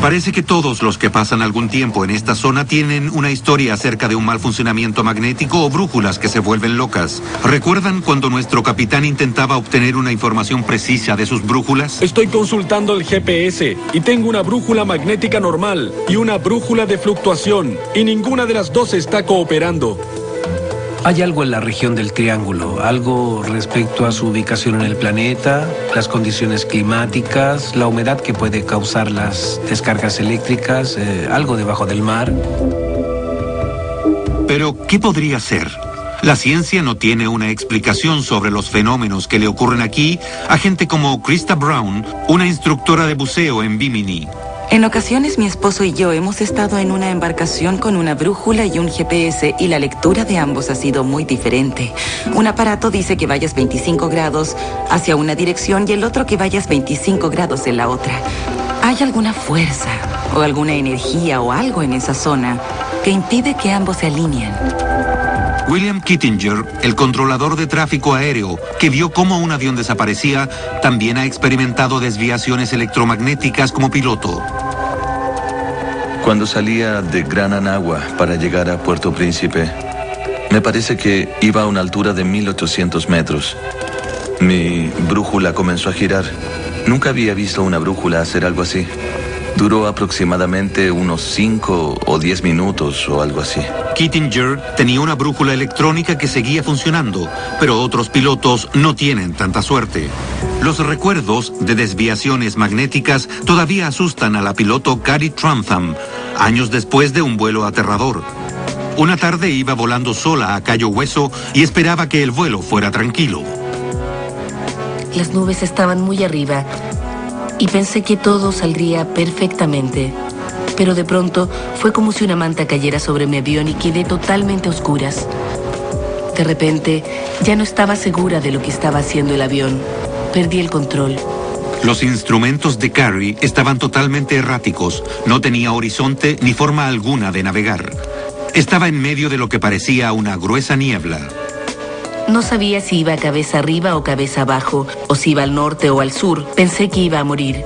Parece que todos los que pasan algún tiempo en esta zona tienen una historia acerca de un mal funcionamiento magnético o brújulas que se vuelven locas. ¿Recuerdan cuando nuestro capitán intentaba obtener una información precisa de sus brújulas? Estoy consultando el GPS y tengo una brújula magnética normal y una brújula de fluctuación, y ninguna de las dos está cooperando. Hay algo en la región del Triángulo, algo respecto a su ubicación en el planeta, las condiciones climáticas, la humedad que puede causar las descargas eléctricas, algo debajo del mar. Pero, ¿qué podría ser? La ciencia no tiene una explicación sobre los fenómenos que le ocurren aquí a gente como Krista Brown, una instructora de buceo en Bimini. En ocasiones mi esposo y yo hemos estado en una embarcación con una brújula y un GPS y la lectura de ambos ha sido muy diferente. Un aparato dice que vayas 25 grados hacia una dirección y el otro que vayas 25 grados en la otra. ¿Hay alguna fuerza o alguna energía o algo en esa zona que impide que ambos se alineen? William Kittinger, el controlador de tráfico aéreo, que vio cómo un avión desaparecía, también ha experimentado desviaciones electromagnéticas como piloto. Cuando salía de Gran Anagua para llegar a Puerto Príncipe, me parece que iba a una altura de 1800 metros. Mi brújula comenzó a girar. Nunca había visto una brújula hacer algo así. Duró aproximadamente unos 5 o 10 minutos o algo así. Kittinger tenía una brújula electrónica que seguía funcionando, pero otros pilotos no tienen tanta suerte. Los recuerdos de desviaciones magnéticas todavía asustan a la piloto Carrie Trantham, años después de un vuelo aterrador. Una tarde iba volando sola a Cayo Hueso y esperaba que el vuelo fuera tranquilo. Las nubes estaban muy arriba y pensé que todo saldría perfectamente. Pero de pronto fue como si una manta cayera sobre mi avión y quedé totalmente a oscuras. De repente, ya no estaba segura de lo que estaba haciendo el avión. Perdí el control. Los instrumentos de Carrie estaban totalmente erráticos. No tenía horizonte ni forma alguna de navegar. Estaba en medio de lo que parecía una gruesa niebla. No sabía si iba cabeza arriba o cabeza abajo, o si iba al norte o al sur. Pensé que iba a morir.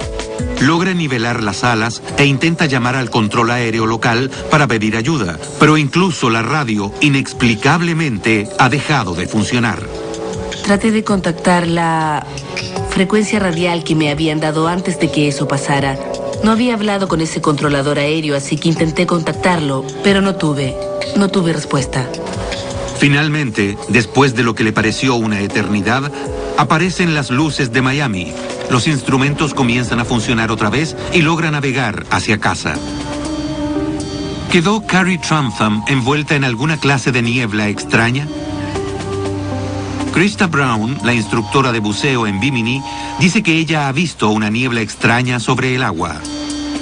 Logra nivelar las alas e intenta llamar al control aéreo local para pedir ayuda, pero incluso la radio, inexplicablemente, ha dejado de funcionar. Traté de contactar la frecuencia radial que me habían dado antes de que eso pasara. No había hablado con ese controlador aéreo, así que intenté contactarlo, pero no tuve respuesta. Finalmente, después de lo que le pareció una eternidad, aparecen las luces de Miami. Los instrumentos comienzan a funcionar otra vez y logra navegar hacia casa. ¿Quedó Carrie Trantham envuelta en alguna clase de niebla extraña? Krista Brown, la instructora de buceo en Bimini, dice que ella ha visto una niebla extraña sobre el agua.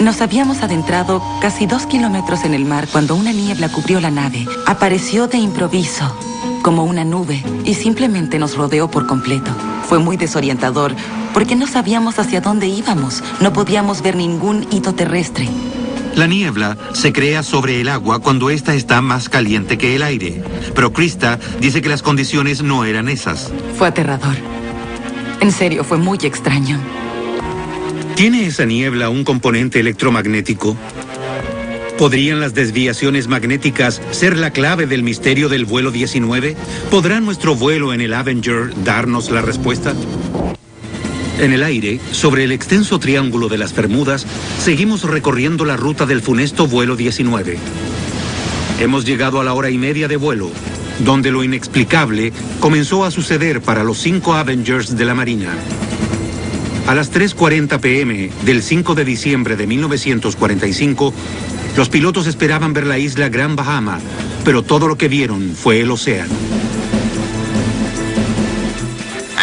Nos habíamos adentrado casi 2 kilómetros en el mar cuando una niebla cubrió la nave. Apareció de improviso, como una nube, y simplemente nos rodeó por completo. Fue muy desorientador, porque no sabíamos hacia dónde íbamos. No podíamos ver ningún hito terrestre. La niebla se crea sobre el agua cuando ésta está más caliente que el aire. Pero Krista dice que las condiciones no eran esas. Fue aterrador. En serio, fue muy extraño. ¿Tiene esa niebla un componente electromagnético? ¿Podrían las desviaciones magnéticas ser la clave del misterio del vuelo 19? ¿Podrá nuestro vuelo en el Avenger darnos la respuesta? En el aire, sobre el extenso triángulo de las Bermudas, seguimos recorriendo la ruta del funesto vuelo 19. Hemos llegado a la hora y media de vuelo, donde lo inexplicable comenzó a suceder para los 5 Avengers de la Marina. A las 3:40 p.m. del 5 de diciembre de 1945, los pilotos esperaban ver la isla Gran Bahama, pero todo lo que vieron fue el océano.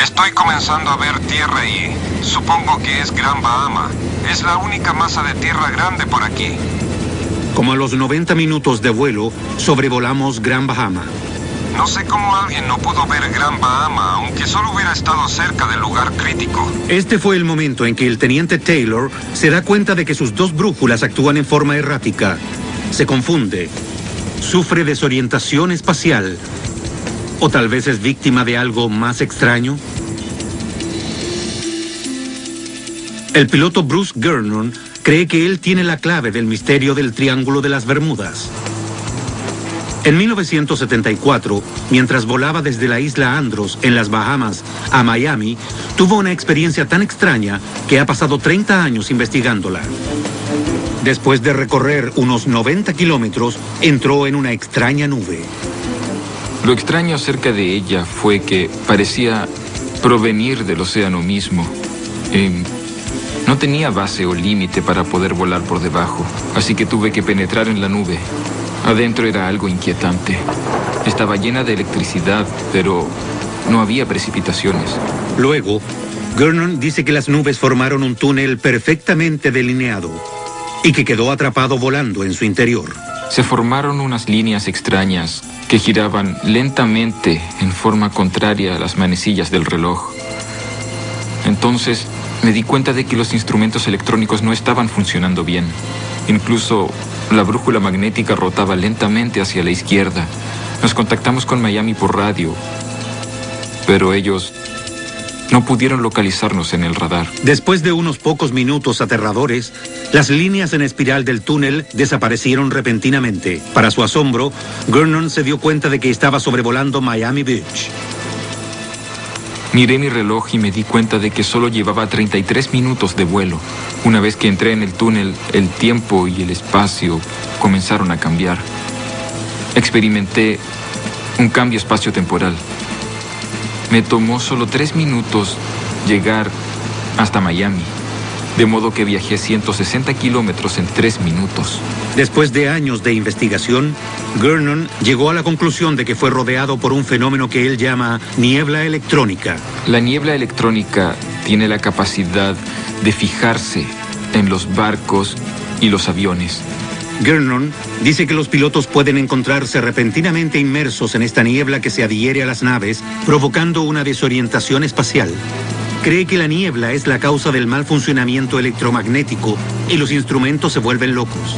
Estoy comenzando a ver tierra y supongo que es Gran Bahama. Es la única masa de tierra grande por aquí. Como a los 90 minutos de vuelo, sobrevolamos Gran Bahama. No sé cómo alguien no pudo ver Gran Bahama, aunque solo hubiera estado cerca del lugar crítico. Este fue el momento en que el teniente Taylor se da cuenta de que sus 2 brújulas actúan en forma errática. Se confunde. Sufre desorientación espacial. ¿O tal vez es víctima de algo más extraño? El piloto Bruce Gernon cree que él tiene la clave del misterio del Triángulo de las Bermudas. En 1974, mientras volaba desde la isla Andros, en las Bahamas, a Miami, tuvo una experiencia tan extraña que ha pasado 30 años investigándola. Después de recorrer unos 90 kilómetros, entró en una extraña nube. Lo extraño acerca de ella fue que parecía provenir del océano mismo. No tenía base o límite para poder volar por debajo, así que tuve que penetrar en la nube. Adentro era algo inquietante. Estaba llena de electricidad, pero no había precipitaciones. Luego, Gernon dice que las nubes formaron un túnel perfectamente delineado y que quedó atrapado volando en su interior. Se formaron unas líneas extrañas que giraban lentamente en forma contraria a las manecillas del reloj. Entonces me di cuenta de que los instrumentos electrónicos no estaban funcionando bien. Incluso la brújula magnética rotaba lentamente hacia la izquierda. Nos contactamos con Miami por radio, pero ellos no pudieron localizarnos en el radar. Después de unos pocos minutos aterradores, las líneas en espiral del túnel desaparecieron repentinamente. Para su asombro, Gernon se dio cuenta de que estaba sobrevolando Miami Beach. Miré mi reloj y me di cuenta de que solo llevaba 33 minutos de vuelo. Una vez que entré en el túnel, el tiempo y el espacio comenzaron a cambiar. Experimenté un cambio espacio-temporal. Me tomó solo 3 minutos llegar hasta Miami, de modo que viajé 160 kilómetros en 3 minutos. Después de años de investigación, Gernon llegó a la conclusión de que fue rodeado por un fenómeno que él llama niebla electrónica. La niebla electrónica tiene la capacidad de fijarse en los barcos y los aviones. Gernon dice que los pilotos pueden encontrarse repentinamente inmersos en esta niebla que se adhiere a las naves, provocando una desorientación espacial. cree que la niebla es la causa del mal funcionamiento electromagnético y los instrumentos se vuelven locos.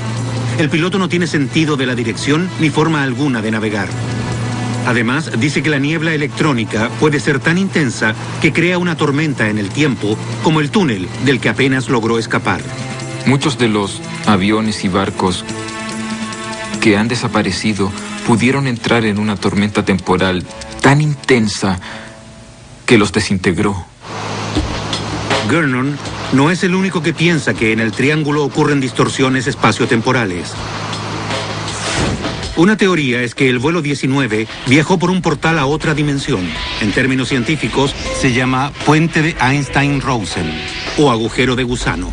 El piloto no tiene sentido de la dirección ni forma alguna de navegar. Además, dice que la niebla electrónica puede ser tan intensa que crea una tormenta en el tiempo, como el túnel del que apenas logró escapar. Muchos de los aviones y barcos que han desaparecido pudieron entrar en una tormenta temporal tan intensa que los desintegró. Gernon no es el único que piensa que en el triángulo ocurren distorsiones espaciotemporales. Una teoría es que el vuelo 19 viajó por un portal a otra dimensión. En términos científicos, se llama puente de Einstein-Rosen o agujero de gusano.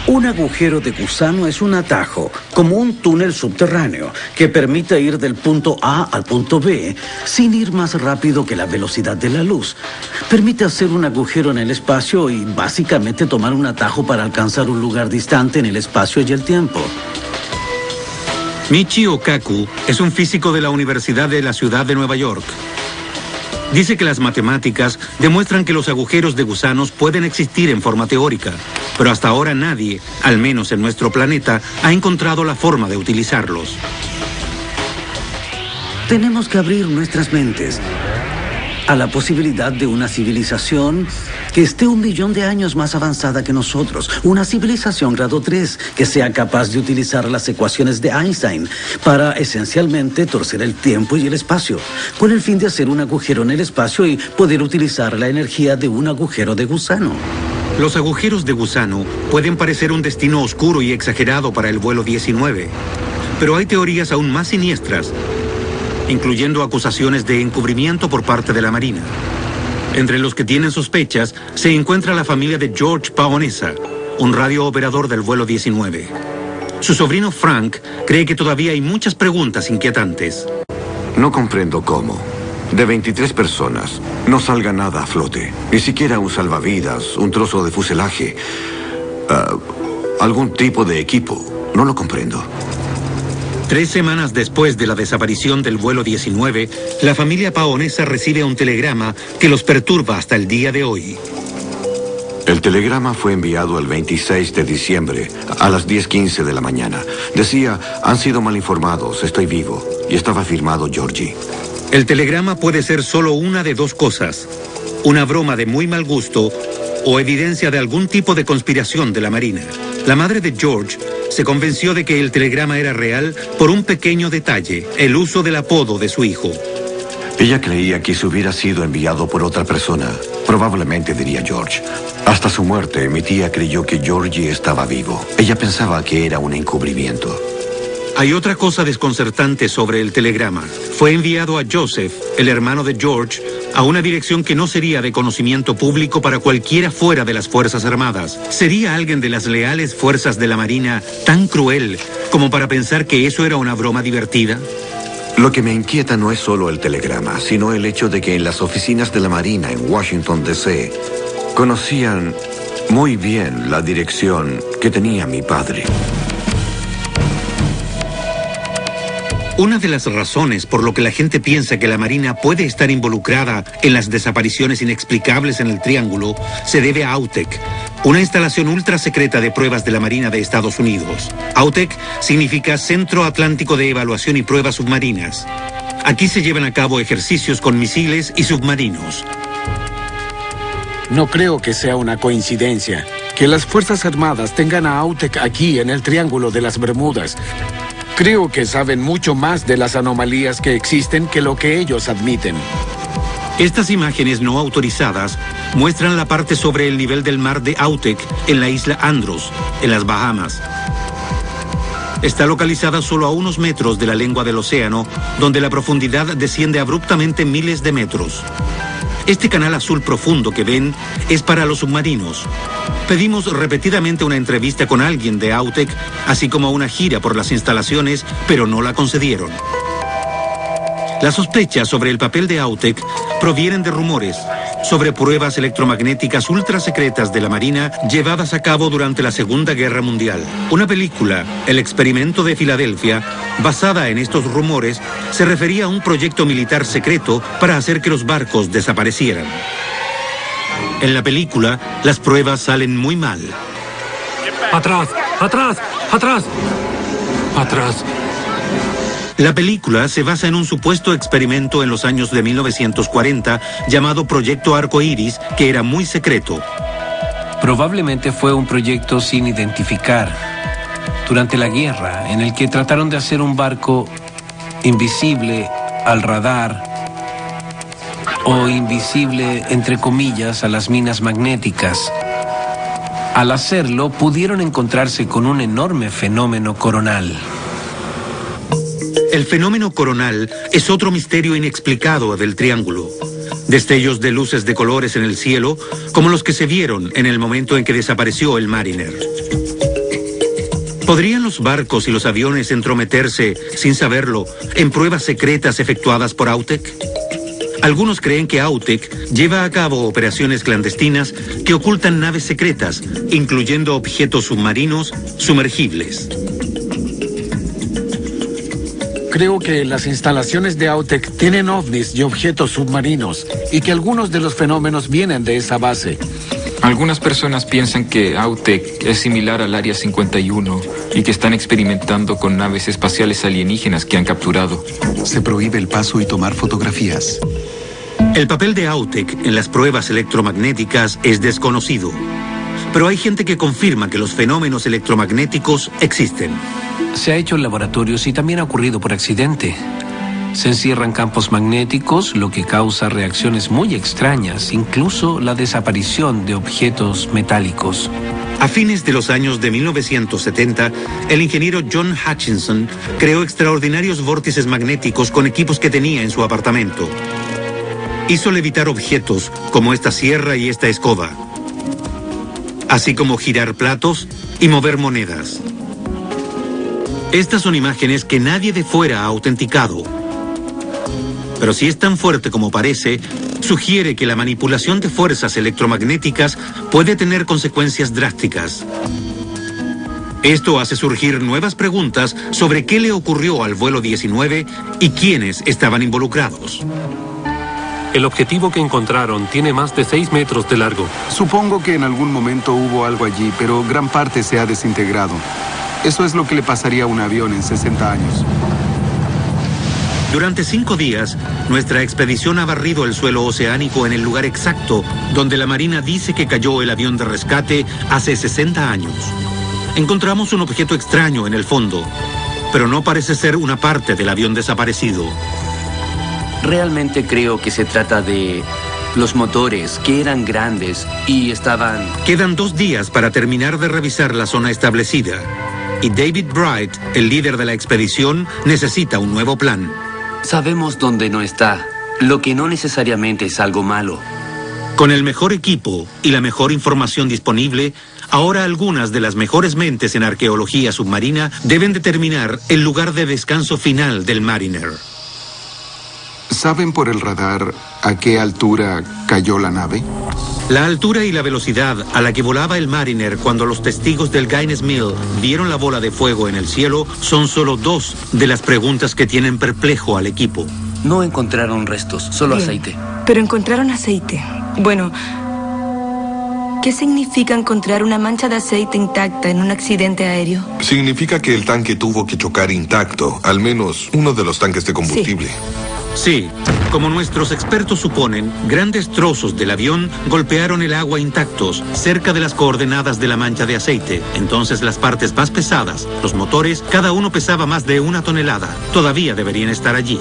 Un agujero de gusano es un atajo, como un túnel subterráneo, que permite ir del punto A al punto B sin ir más rápido que la velocidad de la luz. Permite hacer un agujero en el espacio y básicamente tomar un atajo para alcanzar un lugar distante en el espacio y el tiempo. Michio Kaku es un físico de la Universidad de la Ciudad de Nueva York. Dice que las matemáticas demuestran que los agujeros de gusanos pueden existir en forma teórica, pero hasta ahora nadie, al menos en nuestro planeta, ha encontrado la forma de utilizarlos. Tenemos que abrir nuestras mentes a la posibilidad de una civilización que esté 1 millón de años más avanzada que nosotros. Una civilización grado 3 que sea capaz de utilizar las ecuaciones de Einstein para esencialmente torcer el tiempo y el espacio, con el fin de hacer un agujero en el espacio y poder utilizar la energía de un agujero de gusano. Los agujeros de gusano pueden parecer un destino oscuro y exagerado para el vuelo 19, pero hay teorías aún más siniestras, incluyendo acusaciones de encubrimiento por parte de la Marina. Entre los que tienen sospechas se encuentra la familia de George Paonessa, un radiooperador del vuelo 19. Su sobrino Frank cree que todavía hay muchas preguntas inquietantes. No comprendo cómo, de 23 personas, no salga nada a flote. Ni siquiera un salvavidas, un trozo de fuselaje, algún tipo de equipo. No lo comprendo. 3 semanas después de la desaparición del vuelo 19, la familia Paonessa recibe un telegrama que los perturba hasta el día de hoy. El telegrama fue enviado el 26 de diciembre a las 10:15 de la mañana. Decía, han sido mal informados, estoy vivo. Y estaba firmado Georgie. El telegrama puede ser solo una de 2 cosas: una broma de muy mal gusto o evidencia de algún tipo de conspiración de la Marina. La madre de George se convenció de que el telegrama era real por un pequeño detalle: el uso del apodo de su hijo. Ella creía que si hubiera sido enviado por otra persona, probablemente diría George. Hasta su muerte, mi tía creyó que Georgie estaba vivo. Ella pensaba que era un encubrimiento. Hay otra cosa desconcertante sobre el telegrama. Fue enviado a Joseph, el hermano de George, a una dirección que no sería de conocimiento público para cualquiera fuera de las Fuerzas Armadas. ¿Sería alguien de las leales fuerzas de la Marina tan cruel como para pensar que eso era una broma divertida? Lo que me inquieta no es solo el telegrama, sino el hecho de que en las oficinas de la Marina en Washington, D.C., conocían muy bien la dirección que tenía mi padre. Una de las razones por lo que la gente piensa que la Marina puede estar involucrada en las desapariciones inexplicables en el Triángulo se debe a AUTEC, una instalación ultra secreta de pruebas de la Marina de Estados Unidos. AUTEC significa Centro Atlántico de Evaluación y Pruebas Submarinas. Aquí se llevan a cabo ejercicios con misiles y submarinos. No creo que sea una coincidencia que las Fuerzas Armadas tengan a AUTEC aquí en el Triángulo de las Bermudas. Creo que saben mucho más de las anomalías que existen que lo que ellos admiten. Estas imágenes no autorizadas muestran la parte sobre el nivel del mar de AUTEC en la isla Andros, en las Bahamas. Está localizada solo a unos metros de la lengua del océano, donde la profundidad desciende abruptamente miles de metros. Este canal azul profundo que ven es para los submarinos. Pedimos repetidamente una entrevista con alguien de AUTEC, así como una gira por las instalaciones, pero no la concedieron. Las sospechas sobre el papel de AUTEC provienen de rumores sobre pruebas electromagnéticas ultrasecretas de la Marina llevadas a cabo durante la Segunda Guerra Mundial. Una película, El Experimento de Filadelfia, basada en estos rumores, se refería a un proyecto militar secreto para hacer que los barcos desaparecieran. En la película, las pruebas salen muy mal. ¡Atrás! ¡Atrás! ¡Atrás! ¡Atrás! La película se basa en un supuesto experimento en los años de 1940 llamado Proyecto Arcoíris, que era muy secreto. Probablemente fue un proyecto sin identificar durante la guerra, en el que trataron de hacer un barco invisible al radar o invisible, entre comillas, a las minas magnéticas. Al hacerlo, pudieron encontrarse con un enorme fenómeno coronal. El fenómeno coronal es otro misterio inexplicado del triángulo. Destellos de luces de colores en el cielo, como los que se vieron en el momento en que desapareció el Mariner. ¿Podrían los barcos y los aviones entrometerse, sin saberlo, en pruebas secretas efectuadas por Autek? Algunos creen que Autek lleva a cabo operaciones clandestinas que ocultan naves secretas, incluyendo objetos submarinos sumergibles. Creo que las instalaciones de Autek tienen ovnis y objetos submarinos y que algunos de los fenómenos vienen de esa base. Algunas personas piensan que Autek es similar al Área 51 y que están experimentando con naves espaciales alienígenas que han capturado. Se prohíbe el paso y tomar fotografías. El papel de Autek en las pruebas electromagnéticas es desconocido, pero hay gente que confirma que los fenómenos electromagnéticos existen. Se ha hecho en laboratorios y también ha ocurrido por accidente. Se encierran campos magnéticos, lo que causa reacciones muy extrañas, incluso la desaparición de objetos metálicos. A fines de los años de 1970, el ingeniero John Hutchinson creó extraordinarios vórtices magnéticos con equipos que tenía en su apartamento. Hizo levitar objetos como esta sierra y esta escoba, así como girar platos y mover monedas. Estas son imágenes que nadie de fuera ha autenticado. Pero si es tan fuerte como parece, sugiere que la manipulación de fuerzas electromagnéticas puede tener consecuencias drásticas. Esto hace surgir nuevas preguntas sobre qué le ocurrió al vuelo 19 y quiénes estaban involucrados. El objetivo que encontraron tiene más de 6 metros de largo. Supongo que en algún momento hubo algo allí, pero gran parte se ha desintegrado. Eso es lo que le pasaría a un avión en 60 años. Durante 5 días, nuestra expedición ha barrido el suelo oceánico en el lugar exacto donde la Marina dice que cayó el avión de rescate hace 60 años. Encontramos un objeto extraño en el fondo, pero no parece ser una parte del avión desaparecido. Realmente creo que se trata de los motores, que eran grandes y estaban... Quedan 2 días para terminar de revisar la zona establecida. Y David Bright, el líder de la expedición, necesita un nuevo plan. Sabemos dónde no está, lo que no necesariamente es algo malo. Con el mejor equipo y la mejor información disponible, ahora algunas de las mejores mentes en arqueología submarina deben determinar el lugar de descanso final del Mariner. ¿Saben por el radar a qué altura cayó la nave? La altura y la velocidad a la que volaba el Mariner cuando los testigos del Guinness Mill vieron la bola de fuego en el cielo son solo 2 de las preguntas que tienen perplejo al equipo. No encontraron restos, solo Bien, aceite. Pero encontraron aceite. Bueno, ¿qué significa encontrar una mancha de aceite intacta en un accidente aéreo? Significa que el tanque tuvo que chocar intacto, al menos uno de los tanques de combustible. Sí, como nuestros expertos suponen, grandes trozos del avión golpearon el agua intactos, cerca de las coordenadas de la mancha de aceite. Entonces las partes más pesadas, los motores, cada uno pesaba más de 1 tonelada. Todavía deberían estar allí.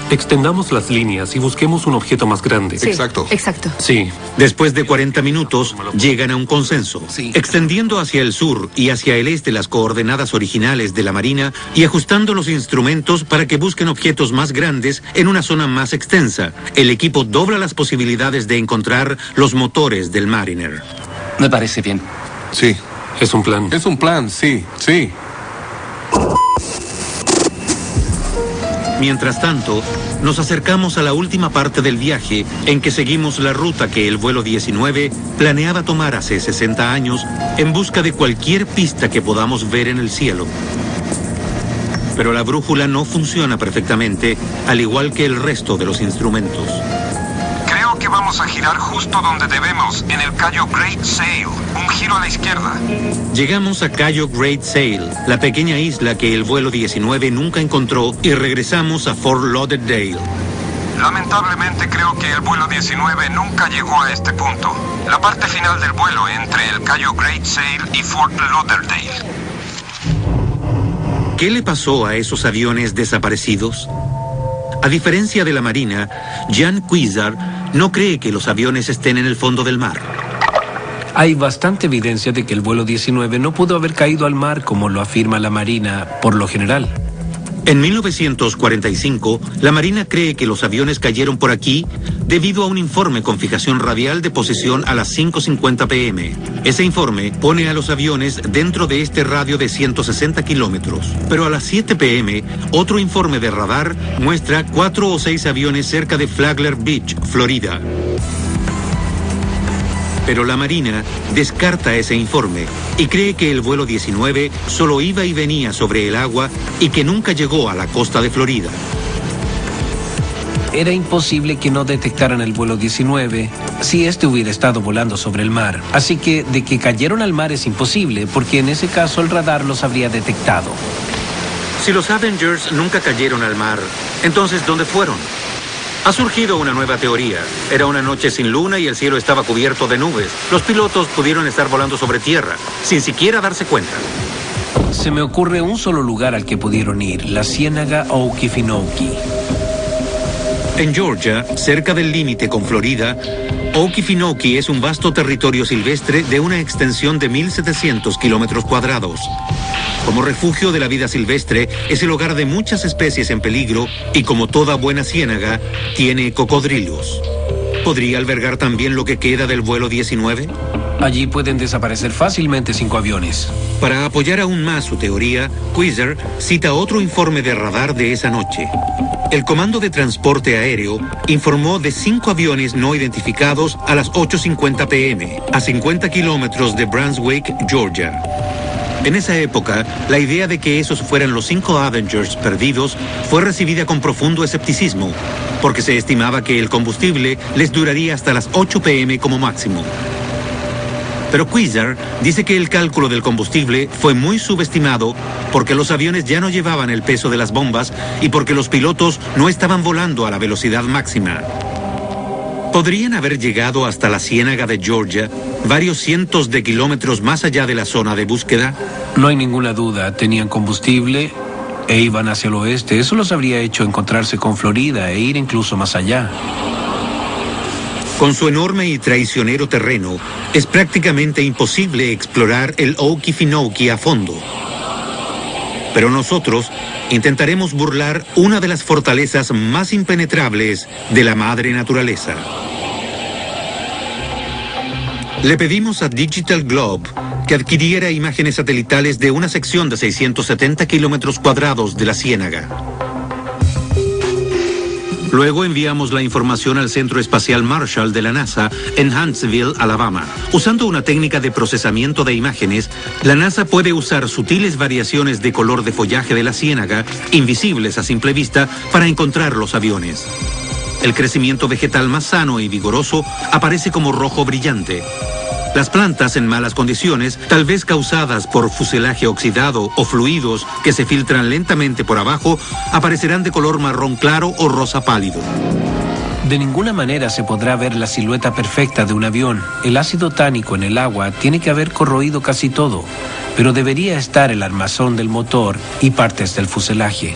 Extendamos las líneas y busquemos un objeto más grande. Sí, exacto. Sí. Después de 40 minutos, llegan a un consenso. Extendiendo hacia el sur y hacia el este las coordenadas originales de la Marina y ajustando los instrumentos para que busquen objetos más grandes en una zona más extensa, el equipo dobla las posibilidades de encontrar los motores del Mariner. Me parece bien. Sí. Es un plan. Es un plan, sí, sí. Mientras tanto, nos acercamos a la última parte del viaje en que seguimos la ruta que el vuelo 19 planeaba tomar hace 60 años en busca de cualquier pista que podamos ver en el cielo. Pero la brújula no funciona perfectamente, al igual que el resto de los instrumentos. Creo que vamos vamos a girar justo donde debemos, en el Cayo Great Sail. Un giro a la izquierda. Llegamos a Cayo Great Sail, la pequeña isla que el vuelo 19 nunca encontró, y regresamos a Fort Lauderdale. Lamentablemente creo que el vuelo 19 nunca llegó a este punto. La parte final del vuelo entre el Cayo Great Sail y Fort Lauderdale. ¿Qué le pasó a esos aviones desaparecidos? A diferencia de la Marina, Jan Cuizar no cree que los aviones estén en el fondo del mar. Hay bastante evidencia de que el vuelo 19 no pudo haber caído al mar como lo afirma la Marina por lo general. En 1945, la Marina cree que los aviones cayeron por aquí debido a un informe con fijación radial de posición a las 5:50 p.m. Ese informe pone a los aviones dentro de este radio de 160 kilómetros. Pero a las 7 p.m., otro informe de radar muestra 4 o 6 aviones cerca de Flagler Beach, Florida. Pero la Marina descarta ese informe y cree que el vuelo 19 solo iba y venía sobre el agua y que nunca llegó a la costa de Florida. Era imposible que no detectaran el vuelo 19 si este hubiera estado volando sobre el mar. Así que de que cayeron al mar es imposible, porque en ese caso el radar los habría detectado. Si los Avengers nunca cayeron al mar, entonces ¿dónde fueron? Ha surgido una nueva teoría. Era una noche sin luna y el cielo estaba cubierto de nubes. Los pilotos pudieron estar volando sobre tierra, sin siquiera darse cuenta. Se me ocurre un solo lugar al que pudieron ir, la ciénaga Okefenokee. En Georgia, cerca del límite con Florida, Okefenokee es un vasto territorio silvestre de una extensión de 1.700 kilómetros cuadrados. Como refugio de la vida silvestre, es el hogar de muchas especies en peligro y, como toda buena ciénaga, tiene cocodrilos. ¿Podría albergar también lo que queda del vuelo 19? Allí pueden desaparecer fácilmente 5 aviones. Para apoyar aún más su teoría, Cuizar cita otro informe de radar de esa noche. El Comando de Transporte Aéreo informó de 5 aviones no identificados a las 8:50 p.m., a 50 kilómetros de Brunswick, Georgia. En esa época, la idea de que esos fueran los 5 Avengers perdidos fue recibida con profundo escepticismo, porque se estimaba que el combustible les duraría hasta las 8 p.m. como máximo. Pero Cuizar dice que el cálculo del combustible fue muy subestimado porque los aviones ya no llevaban el peso de las bombas y porque los pilotos no estaban volando a la velocidad máxima. ¿Podrían haber llegado hasta la ciénaga de Georgia, varios cientos de kilómetros más allá de la zona de búsqueda? No hay ninguna duda, tenían combustible e iban hacia el oeste. Eso los habría hecho encontrarse con Florida e ir incluso más allá. Con su enorme y traicionero terreno, es prácticamente imposible explorar el Okefenokee a fondo. Pero nosotros intentaremos burlar una de las fortalezas más impenetrables de la madre naturaleza. Le pedimos a Digital Globe que adquiriera imágenes satelitales de una sección de 670 kilómetros cuadrados de la ciénaga. Luego enviamos la información al Centro Espacial Marshall de la NASA en Huntsville, Alabama. Usando una técnica de procesamiento de imágenes, la NASA puede usar sutiles variaciones de color de follaje de la ciénaga, invisibles a simple vista, para encontrar los aviones. El crecimiento vegetal más sano y vigoroso aparece como rojo brillante. Las plantas en malas condiciones, tal vez causadas por fuselaje oxidado o fluidos que se filtran lentamente por abajo, aparecerán de color marrón claro o rosa pálido. De ninguna manera se podrá ver la silueta perfecta de un avión. El ácido tánico en el agua tiene que haber corroído casi todo, pero debería estar el armazón del motor y partes del fuselaje.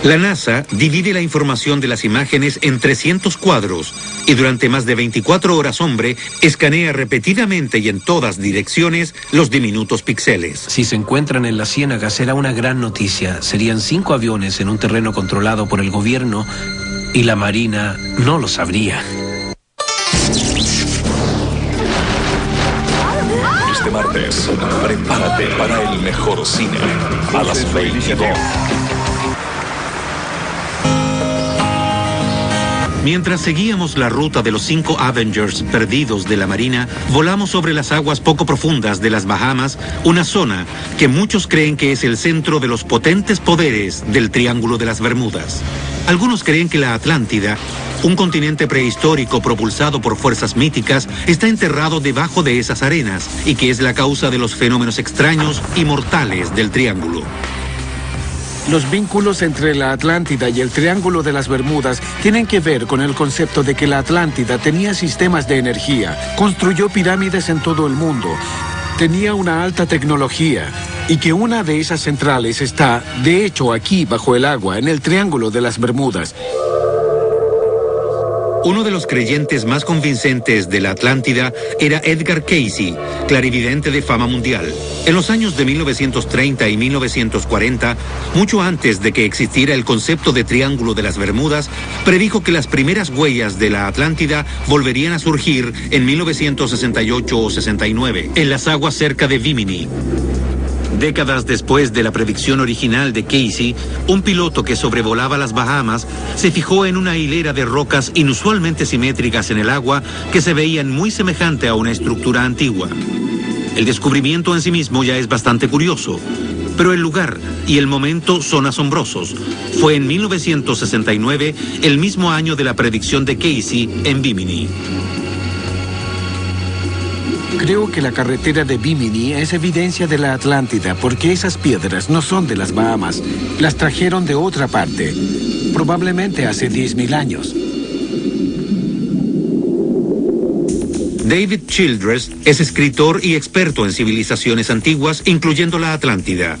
La NASA divide la información de las imágenes en 300 cuadros y durante más de 24 horas hombre escanea repetidamente y en todas direcciones los diminutos píxeles. Si se encuentran en la ciénaga será una gran noticia. Serían 5 aviones en un terreno controlado por el gobierno y la Marina no lo sabría. Este martes, prepárate para el mejor cine a las 22. Mientras seguíamos la ruta de los 5 Avengers perdidos de la Marina, volamos sobre las aguas poco profundas de las Bahamas, una zona que muchos creen que es el centro de los potentes poderes del Triángulo de las Bermudas. Algunos creen que la Atlántida Un continente prehistórico propulsado por fuerzas míticas está enterrado debajo de esas arenas y que es la causa de los fenómenos extraños y mortales del Triángulo. Los vínculos entre la Atlántida y el Triángulo de las Bermudas tienen que ver con el concepto de que la Atlántida tenía sistemas de energía, construyó pirámides en todo el mundo, tenía una alta tecnología y que una de esas centrales está, de hecho, aquí bajo el agua, en el Triángulo de las Bermudas. Uno de los creyentes más convincentes de la Atlántida era Edgar Cayce, clarividente de fama mundial. En los años de 1930 y 1940, mucho antes de que existiera el concepto de Triángulo de las Bermudas, predijo que las primeras huellas de la Atlántida volverían a surgir en 1968 o 69, en las aguas cerca de Bimini. Décadas después de la predicción original de Cayce, un piloto que sobrevolaba las Bahamas se fijó en una hilera de rocas inusualmente simétricas en el agua que se veían muy semejante a una estructura antigua. El descubrimiento en sí mismo ya es bastante curioso, pero el lugar y el momento son asombrosos. Fue en 1969, el mismo año de la predicción de Cayce en Bimini. Creo que la carretera de Bimini es evidencia de la Atlántida porque esas piedras no son de las Bahamas. Las trajeron de otra parte, probablemente hace 10.000 años. David Childress es escritor y experto en civilizaciones antiguas, incluyendo la Atlántida.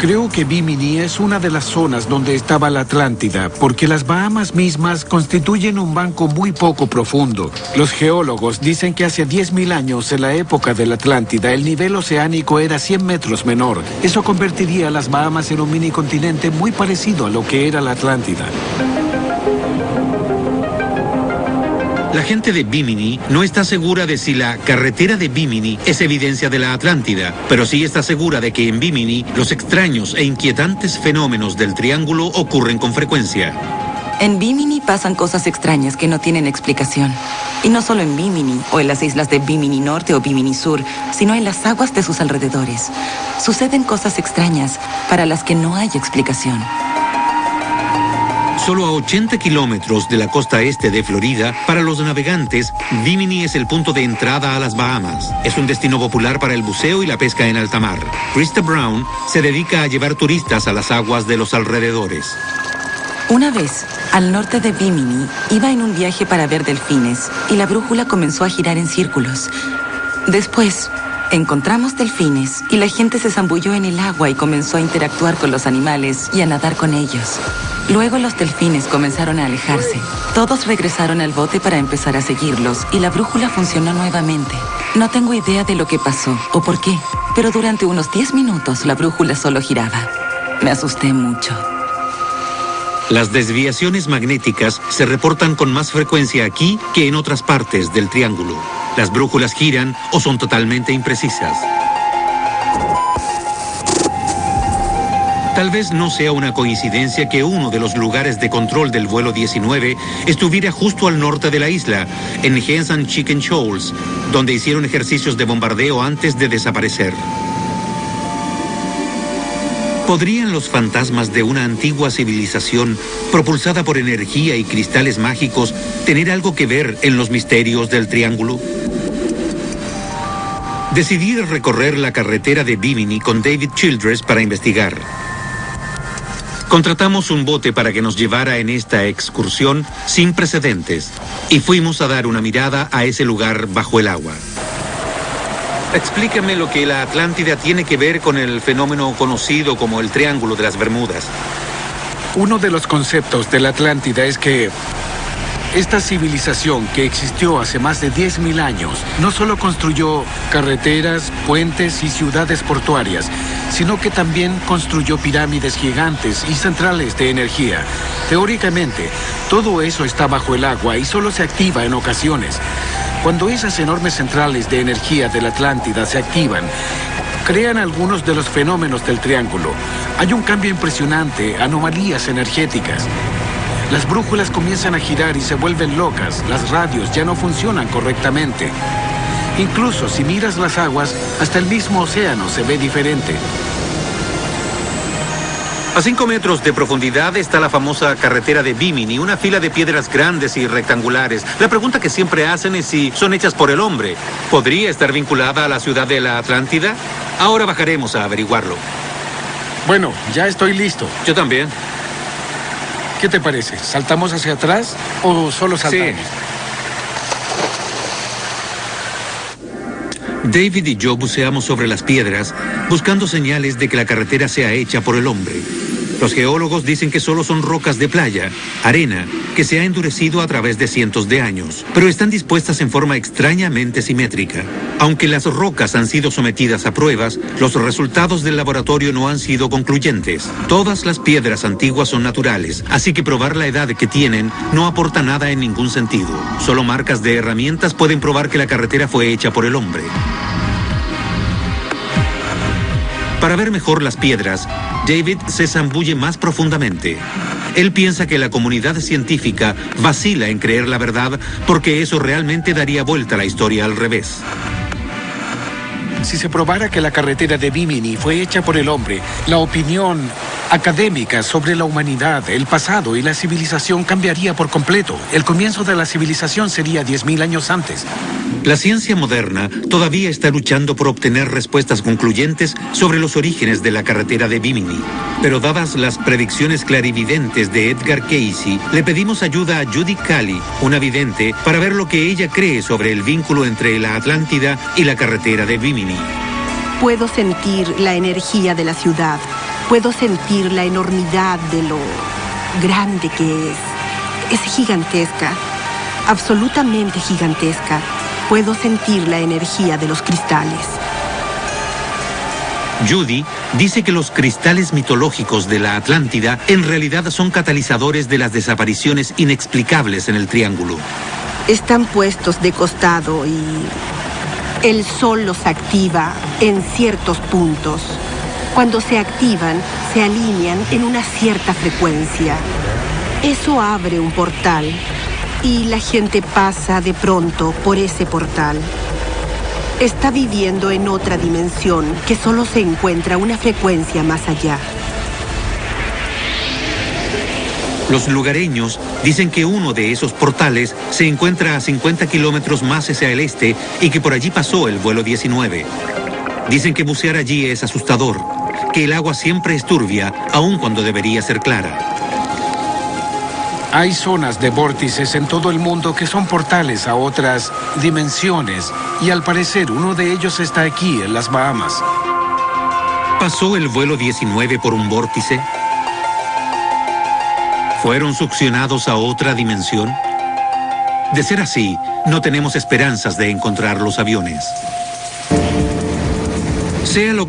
Creo que Bimini es una de las zonas donde estaba la Atlántida, porque las Bahamas mismas constituyen un banco muy poco profundo. Los geólogos dicen que hace 10.000 años, en la época de la Atlántida, el nivel oceánico era 100 metros menor. Eso convertiría a las Bahamas en un mini continente muy parecido a lo que era la Atlántida. La gente de Bimini no está segura de si la carretera de Bimini es evidencia de la Atlántida, pero sí está segura de que en Bimini los extraños e inquietantes fenómenos del Triángulo ocurren con frecuencia. En Bimini pasan cosas extrañas que no tienen explicación. Y no solo en Bimini o en las islas de Bimini Norte o Bimini Sur, sino en las aguas de sus alrededores. Suceden cosas extrañas para las que no hay explicación. Solo a 80 kilómetros de la costa este de Florida, para los navegantes, Bimini es el punto de entrada a las Bahamas. Es un destino popular para el buceo y la pesca en alta mar. Krista Brown se dedica a llevar turistas a las aguas de los alrededores. Una vez, al norte de Bimini, iba en un viaje para ver delfines y la brújula comenzó a girar en círculos. Después, encontramos delfines y la gente se zambulló en el agua y comenzó a interactuar con los animales y a nadar con ellos. Luego los delfines comenzaron a alejarse. Todos regresaron al bote para empezar a seguirlos y la brújula funcionó nuevamente. No tengo idea de lo que pasó o por qué, pero durante unos 10 minutos la brújula solo giraba. Me asusté mucho. Las desviaciones magnéticas se reportan con más frecuencia aquí que en otras partes del Triángulo. Las brújulas giran o son totalmente imprecisas. Tal vez no sea una coincidencia que uno de los lugares de control del vuelo 19 estuviera justo al norte de la isla, en Hens and Chicken Shoals, donde hicieron ejercicios de bombardeo antes de desaparecer. ¿Podrían los fantasmas de una antigua civilización propulsada por energía y cristales mágicos tener algo que ver en los misterios del Triángulo? Decidí recorrer la carretera de Bimini con David Childress para investigar. Contratamos un bote para que nos llevara en esta excursión sin precedentes y fuimos a dar una mirada a ese lugar bajo el agua. Explícame lo que la Atlántida tiene que ver con el fenómeno conocido como el Triángulo de las Bermudas. Uno de los conceptos de la Atlántida es que esta civilización que existió hace más de 10.000 años no solo construyó carreteras, puentes y ciudades portuarias, sino que también construyó pirámides gigantes y centrales de energía. Teóricamente, todo eso está bajo el agua y solo se activa en ocasiones. Cuando esas enormes centrales de energía de la Atlántida se activan, crean algunos de los fenómenos del Triángulo. Hay un cambio impresionante, anomalías energéticas. Las brújulas comienzan a girar y se vuelven locas. Las radios ya no funcionan correctamente. Incluso si miras las aguas, hasta el mismo océano se ve diferente. A 5 metros de profundidad está la famosa carretera de Bimini, una fila de piedras grandes y rectangulares. La pregunta que siempre hacen es si son hechas por el hombre. ¿Podría estar vinculada a la ciudad de la Atlántida? Ahora bajaremos a averiguarlo. Bueno, ya estoy listo. Yo también. ¿Qué te parece? ¿Saltamos hacia atrás o solo saltamos? Sí. David y yo buceamos sobre las piedras, buscando señales de que la carretera sea hecha por el hombre. Los geólogos dicen que solo son rocas de playa, arena, que se ha endurecido a través de cientos de años, pero están dispuestas en forma extrañamente simétrica. Aunque las rocas han sido sometidas a pruebas, los resultados del laboratorio no han sido concluyentes. Todas las piedras antiguas son naturales, así que probar la edad que tienen no aporta nada en ningún sentido. Solo marcas de herramientas pueden probar que la carretera fue hecha por el hombre. Para ver mejor las piedras, David se zambulle más profundamente. Él piensa que la comunidad científica vacila en creer la verdad porque eso realmente daría vuelta a la historia al revés. Si se probara que la carretera de Bimini fue hecha por el hombre, la opinión académica sobre la humanidad, el pasado y la civilización cambiaría por completo. El comienzo de la civilización sería 10.000 años antes. La ciencia moderna todavía está luchando por obtener respuestas concluyentes sobre los orígenes de la carretera de Bimini. Pero dadas las predicciones clarividentes de Edgar Cayce, le pedimos ayuda a Judy Cali, una vidente, para ver lo que ella cree sobre el vínculo entre la Atlántida y la carretera de Bimini. Puedo sentir la energía de la ciudad. Puedo sentir la enormidad de lo grande que es. Es gigantesca, absolutamente gigantesca. Puedo sentir la energía de los cristales. Judy dice que los cristales mitológicos de la Atlántida en realidad son catalizadores de las desapariciones inexplicables en el Triángulo. Están puestos de costado y el sol los activa en ciertos puntos. Cuando se activan, se alinean en una cierta frecuencia. Eso abre un portal y la gente pasa de pronto por ese portal. Está viviendo en otra dimensión que solo se encuentra una frecuencia más allá. Los lugareños dicen que uno de esos portales se encuentra a 50 kilómetros más hacia el este y que por allí pasó el vuelo 19. Dicen que bucear allí es asustador, que el agua siempre es turbia, aun cuando debería ser clara. Hay zonas de vórtices en todo el mundo que son portales a otras dimensiones y al parecer uno de ellos está aquí, en las Bahamas. ¿Pasó el vuelo 19 por un vórtice? ¿Fueron succionados a otra dimensión? De ser así, no tenemos esperanzas de encontrar los aviones. Sea lo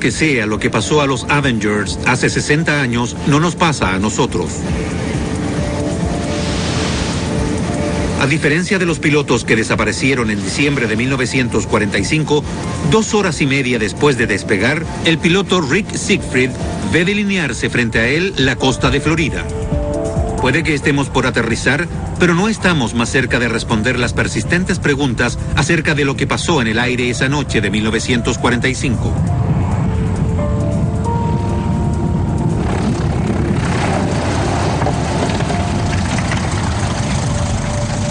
que pasó a los Avengers hace 60 años, no nos pasa a nosotros. A diferencia de los pilotos que desaparecieron en diciembre de 1945, 2 horas y media después de despegar, el piloto Rick Siegfried ve delinearse frente a él la costa de Florida. Puede que estemos por aterrizar, pero no estamos más cerca de responder las persistentes preguntas acerca de lo que pasó en el aire esa noche de 1945.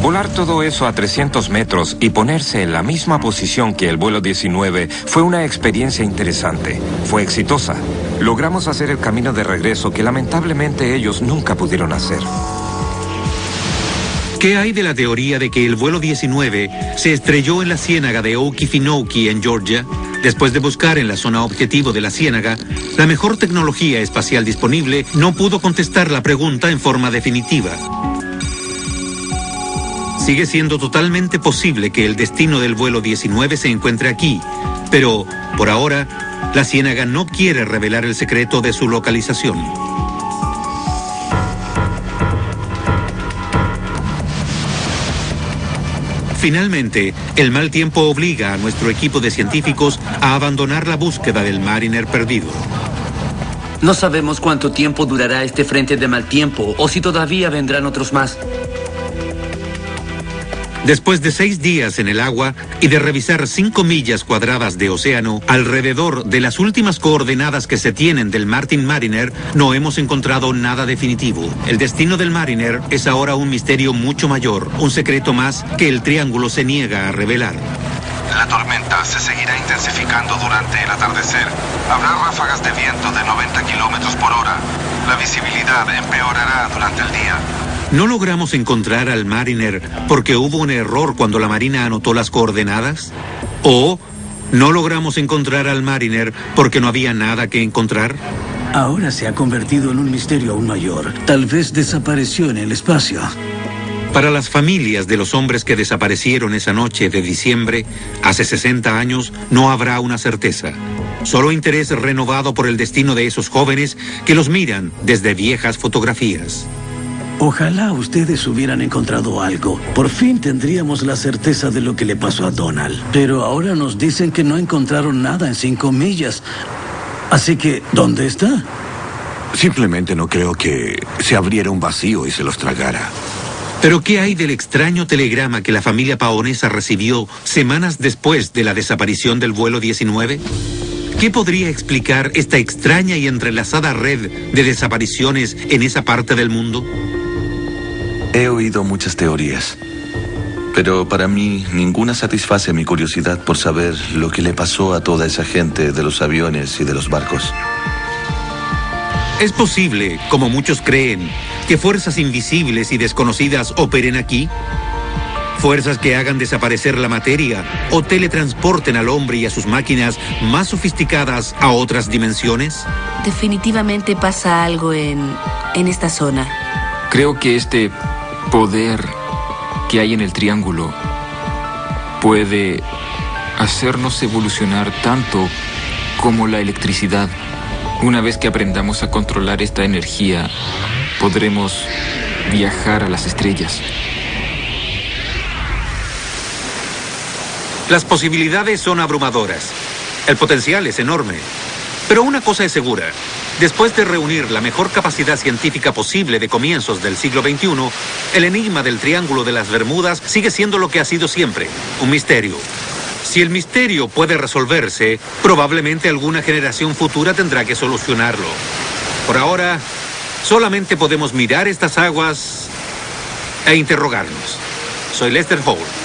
Volar todo eso a 300 metros y ponerse en la misma posición que el vuelo 19 fue una experiencia interesante. Fue exitosa. Logramos hacer el camino de regreso que lamentablemente ellos nunca pudieron hacer. ¿Qué hay de la teoría de que el vuelo 19 se estrelló en la ciénaga de Okefenokee en Georgia? Después de buscar en la zona objetivo de la ciénaga, la mejor tecnología espacial disponible no pudo contestar la pregunta en forma definitiva. Sigue siendo totalmente posible que el destino del vuelo 19 se encuentre aquí, pero, por ahora, la ciénaga no quiere revelar el secreto de su localización. Finalmente, el mal tiempo obliga a nuestro equipo de científicos a abandonar la búsqueda del Mariner perdido. No sabemos cuánto tiempo durará este frente de mal tiempo o si todavía vendrán otros más. Después de 6 días en el agua y de revisar 5 millas cuadradas de océano alrededor de las últimas coordenadas que se tienen del Martin Mariner, no hemos encontrado nada definitivo. El destino del Mariner es ahora un misterio mucho mayor, un secreto más que el Triángulo se niega a revelar. La tormenta se seguirá intensificando durante el atardecer. Habrá ráfagas de viento de 90 kilómetros por hora. La visibilidad empeorará durante el día. ¿No logramos encontrar al Mariner porque hubo un error cuando la Marina anotó las coordenadas? ¿O no logramos encontrar al Mariner porque no había nada que encontrar? Ahora se ha convertido en un misterio aún mayor. Tal vez desapareció en el espacio. Para las familias de los hombres que desaparecieron esa noche de diciembre, hace 60 años, no habrá una certeza. Solo interés renovado por el destino de esos jóvenes que los miran desde viejas fotografías. Ojalá ustedes hubieran encontrado algo. Por fin tendríamos la certeza de lo que le pasó a Donald. Pero ahora nos dicen que no encontraron nada en 5 millas. Así que, ¿dónde está? Simplemente no creo que se abriera un vacío y se los tragara. ¿Pero qué hay del extraño telegrama que la familia Paonesa recibió semanas después de la desaparición del vuelo 19? ¿Qué podría explicar esta extraña y entrelazada red de desapariciones en esa parte del mundo? He oído muchas teorías, pero para mí ninguna satisface mi curiosidad por saber lo que le pasó a toda esa gente de los aviones y de los barcos. ¿Es posible, como muchos creen, que fuerzas invisibles y desconocidas operen aquí? ¿Fuerzas que hagan desaparecer la materia o teletransporten al hombre y a sus máquinas más sofisticadas a otras dimensiones? Definitivamente pasa algo en esta zona. Creo que este poder que hay en el triángulo puede hacernos evolucionar tanto como la electricidad. Una vez que aprendamos a controlar esta energía, podremos viajar a las estrellas. Las posibilidades son abrumadoras. El potencial es enorme. Pero una cosa es segura. Después de reunir la mejor capacidad científica posible de comienzos del siglo XXI, el enigma del Triángulo de las Bermudas sigue siendo lo que ha sido siempre, un misterio. Si el misterio puede resolverse, probablemente alguna generación futura tendrá que solucionarlo. Por ahora, solamente podemos mirar estas aguas e interrogarnos. Soy Lester Holt.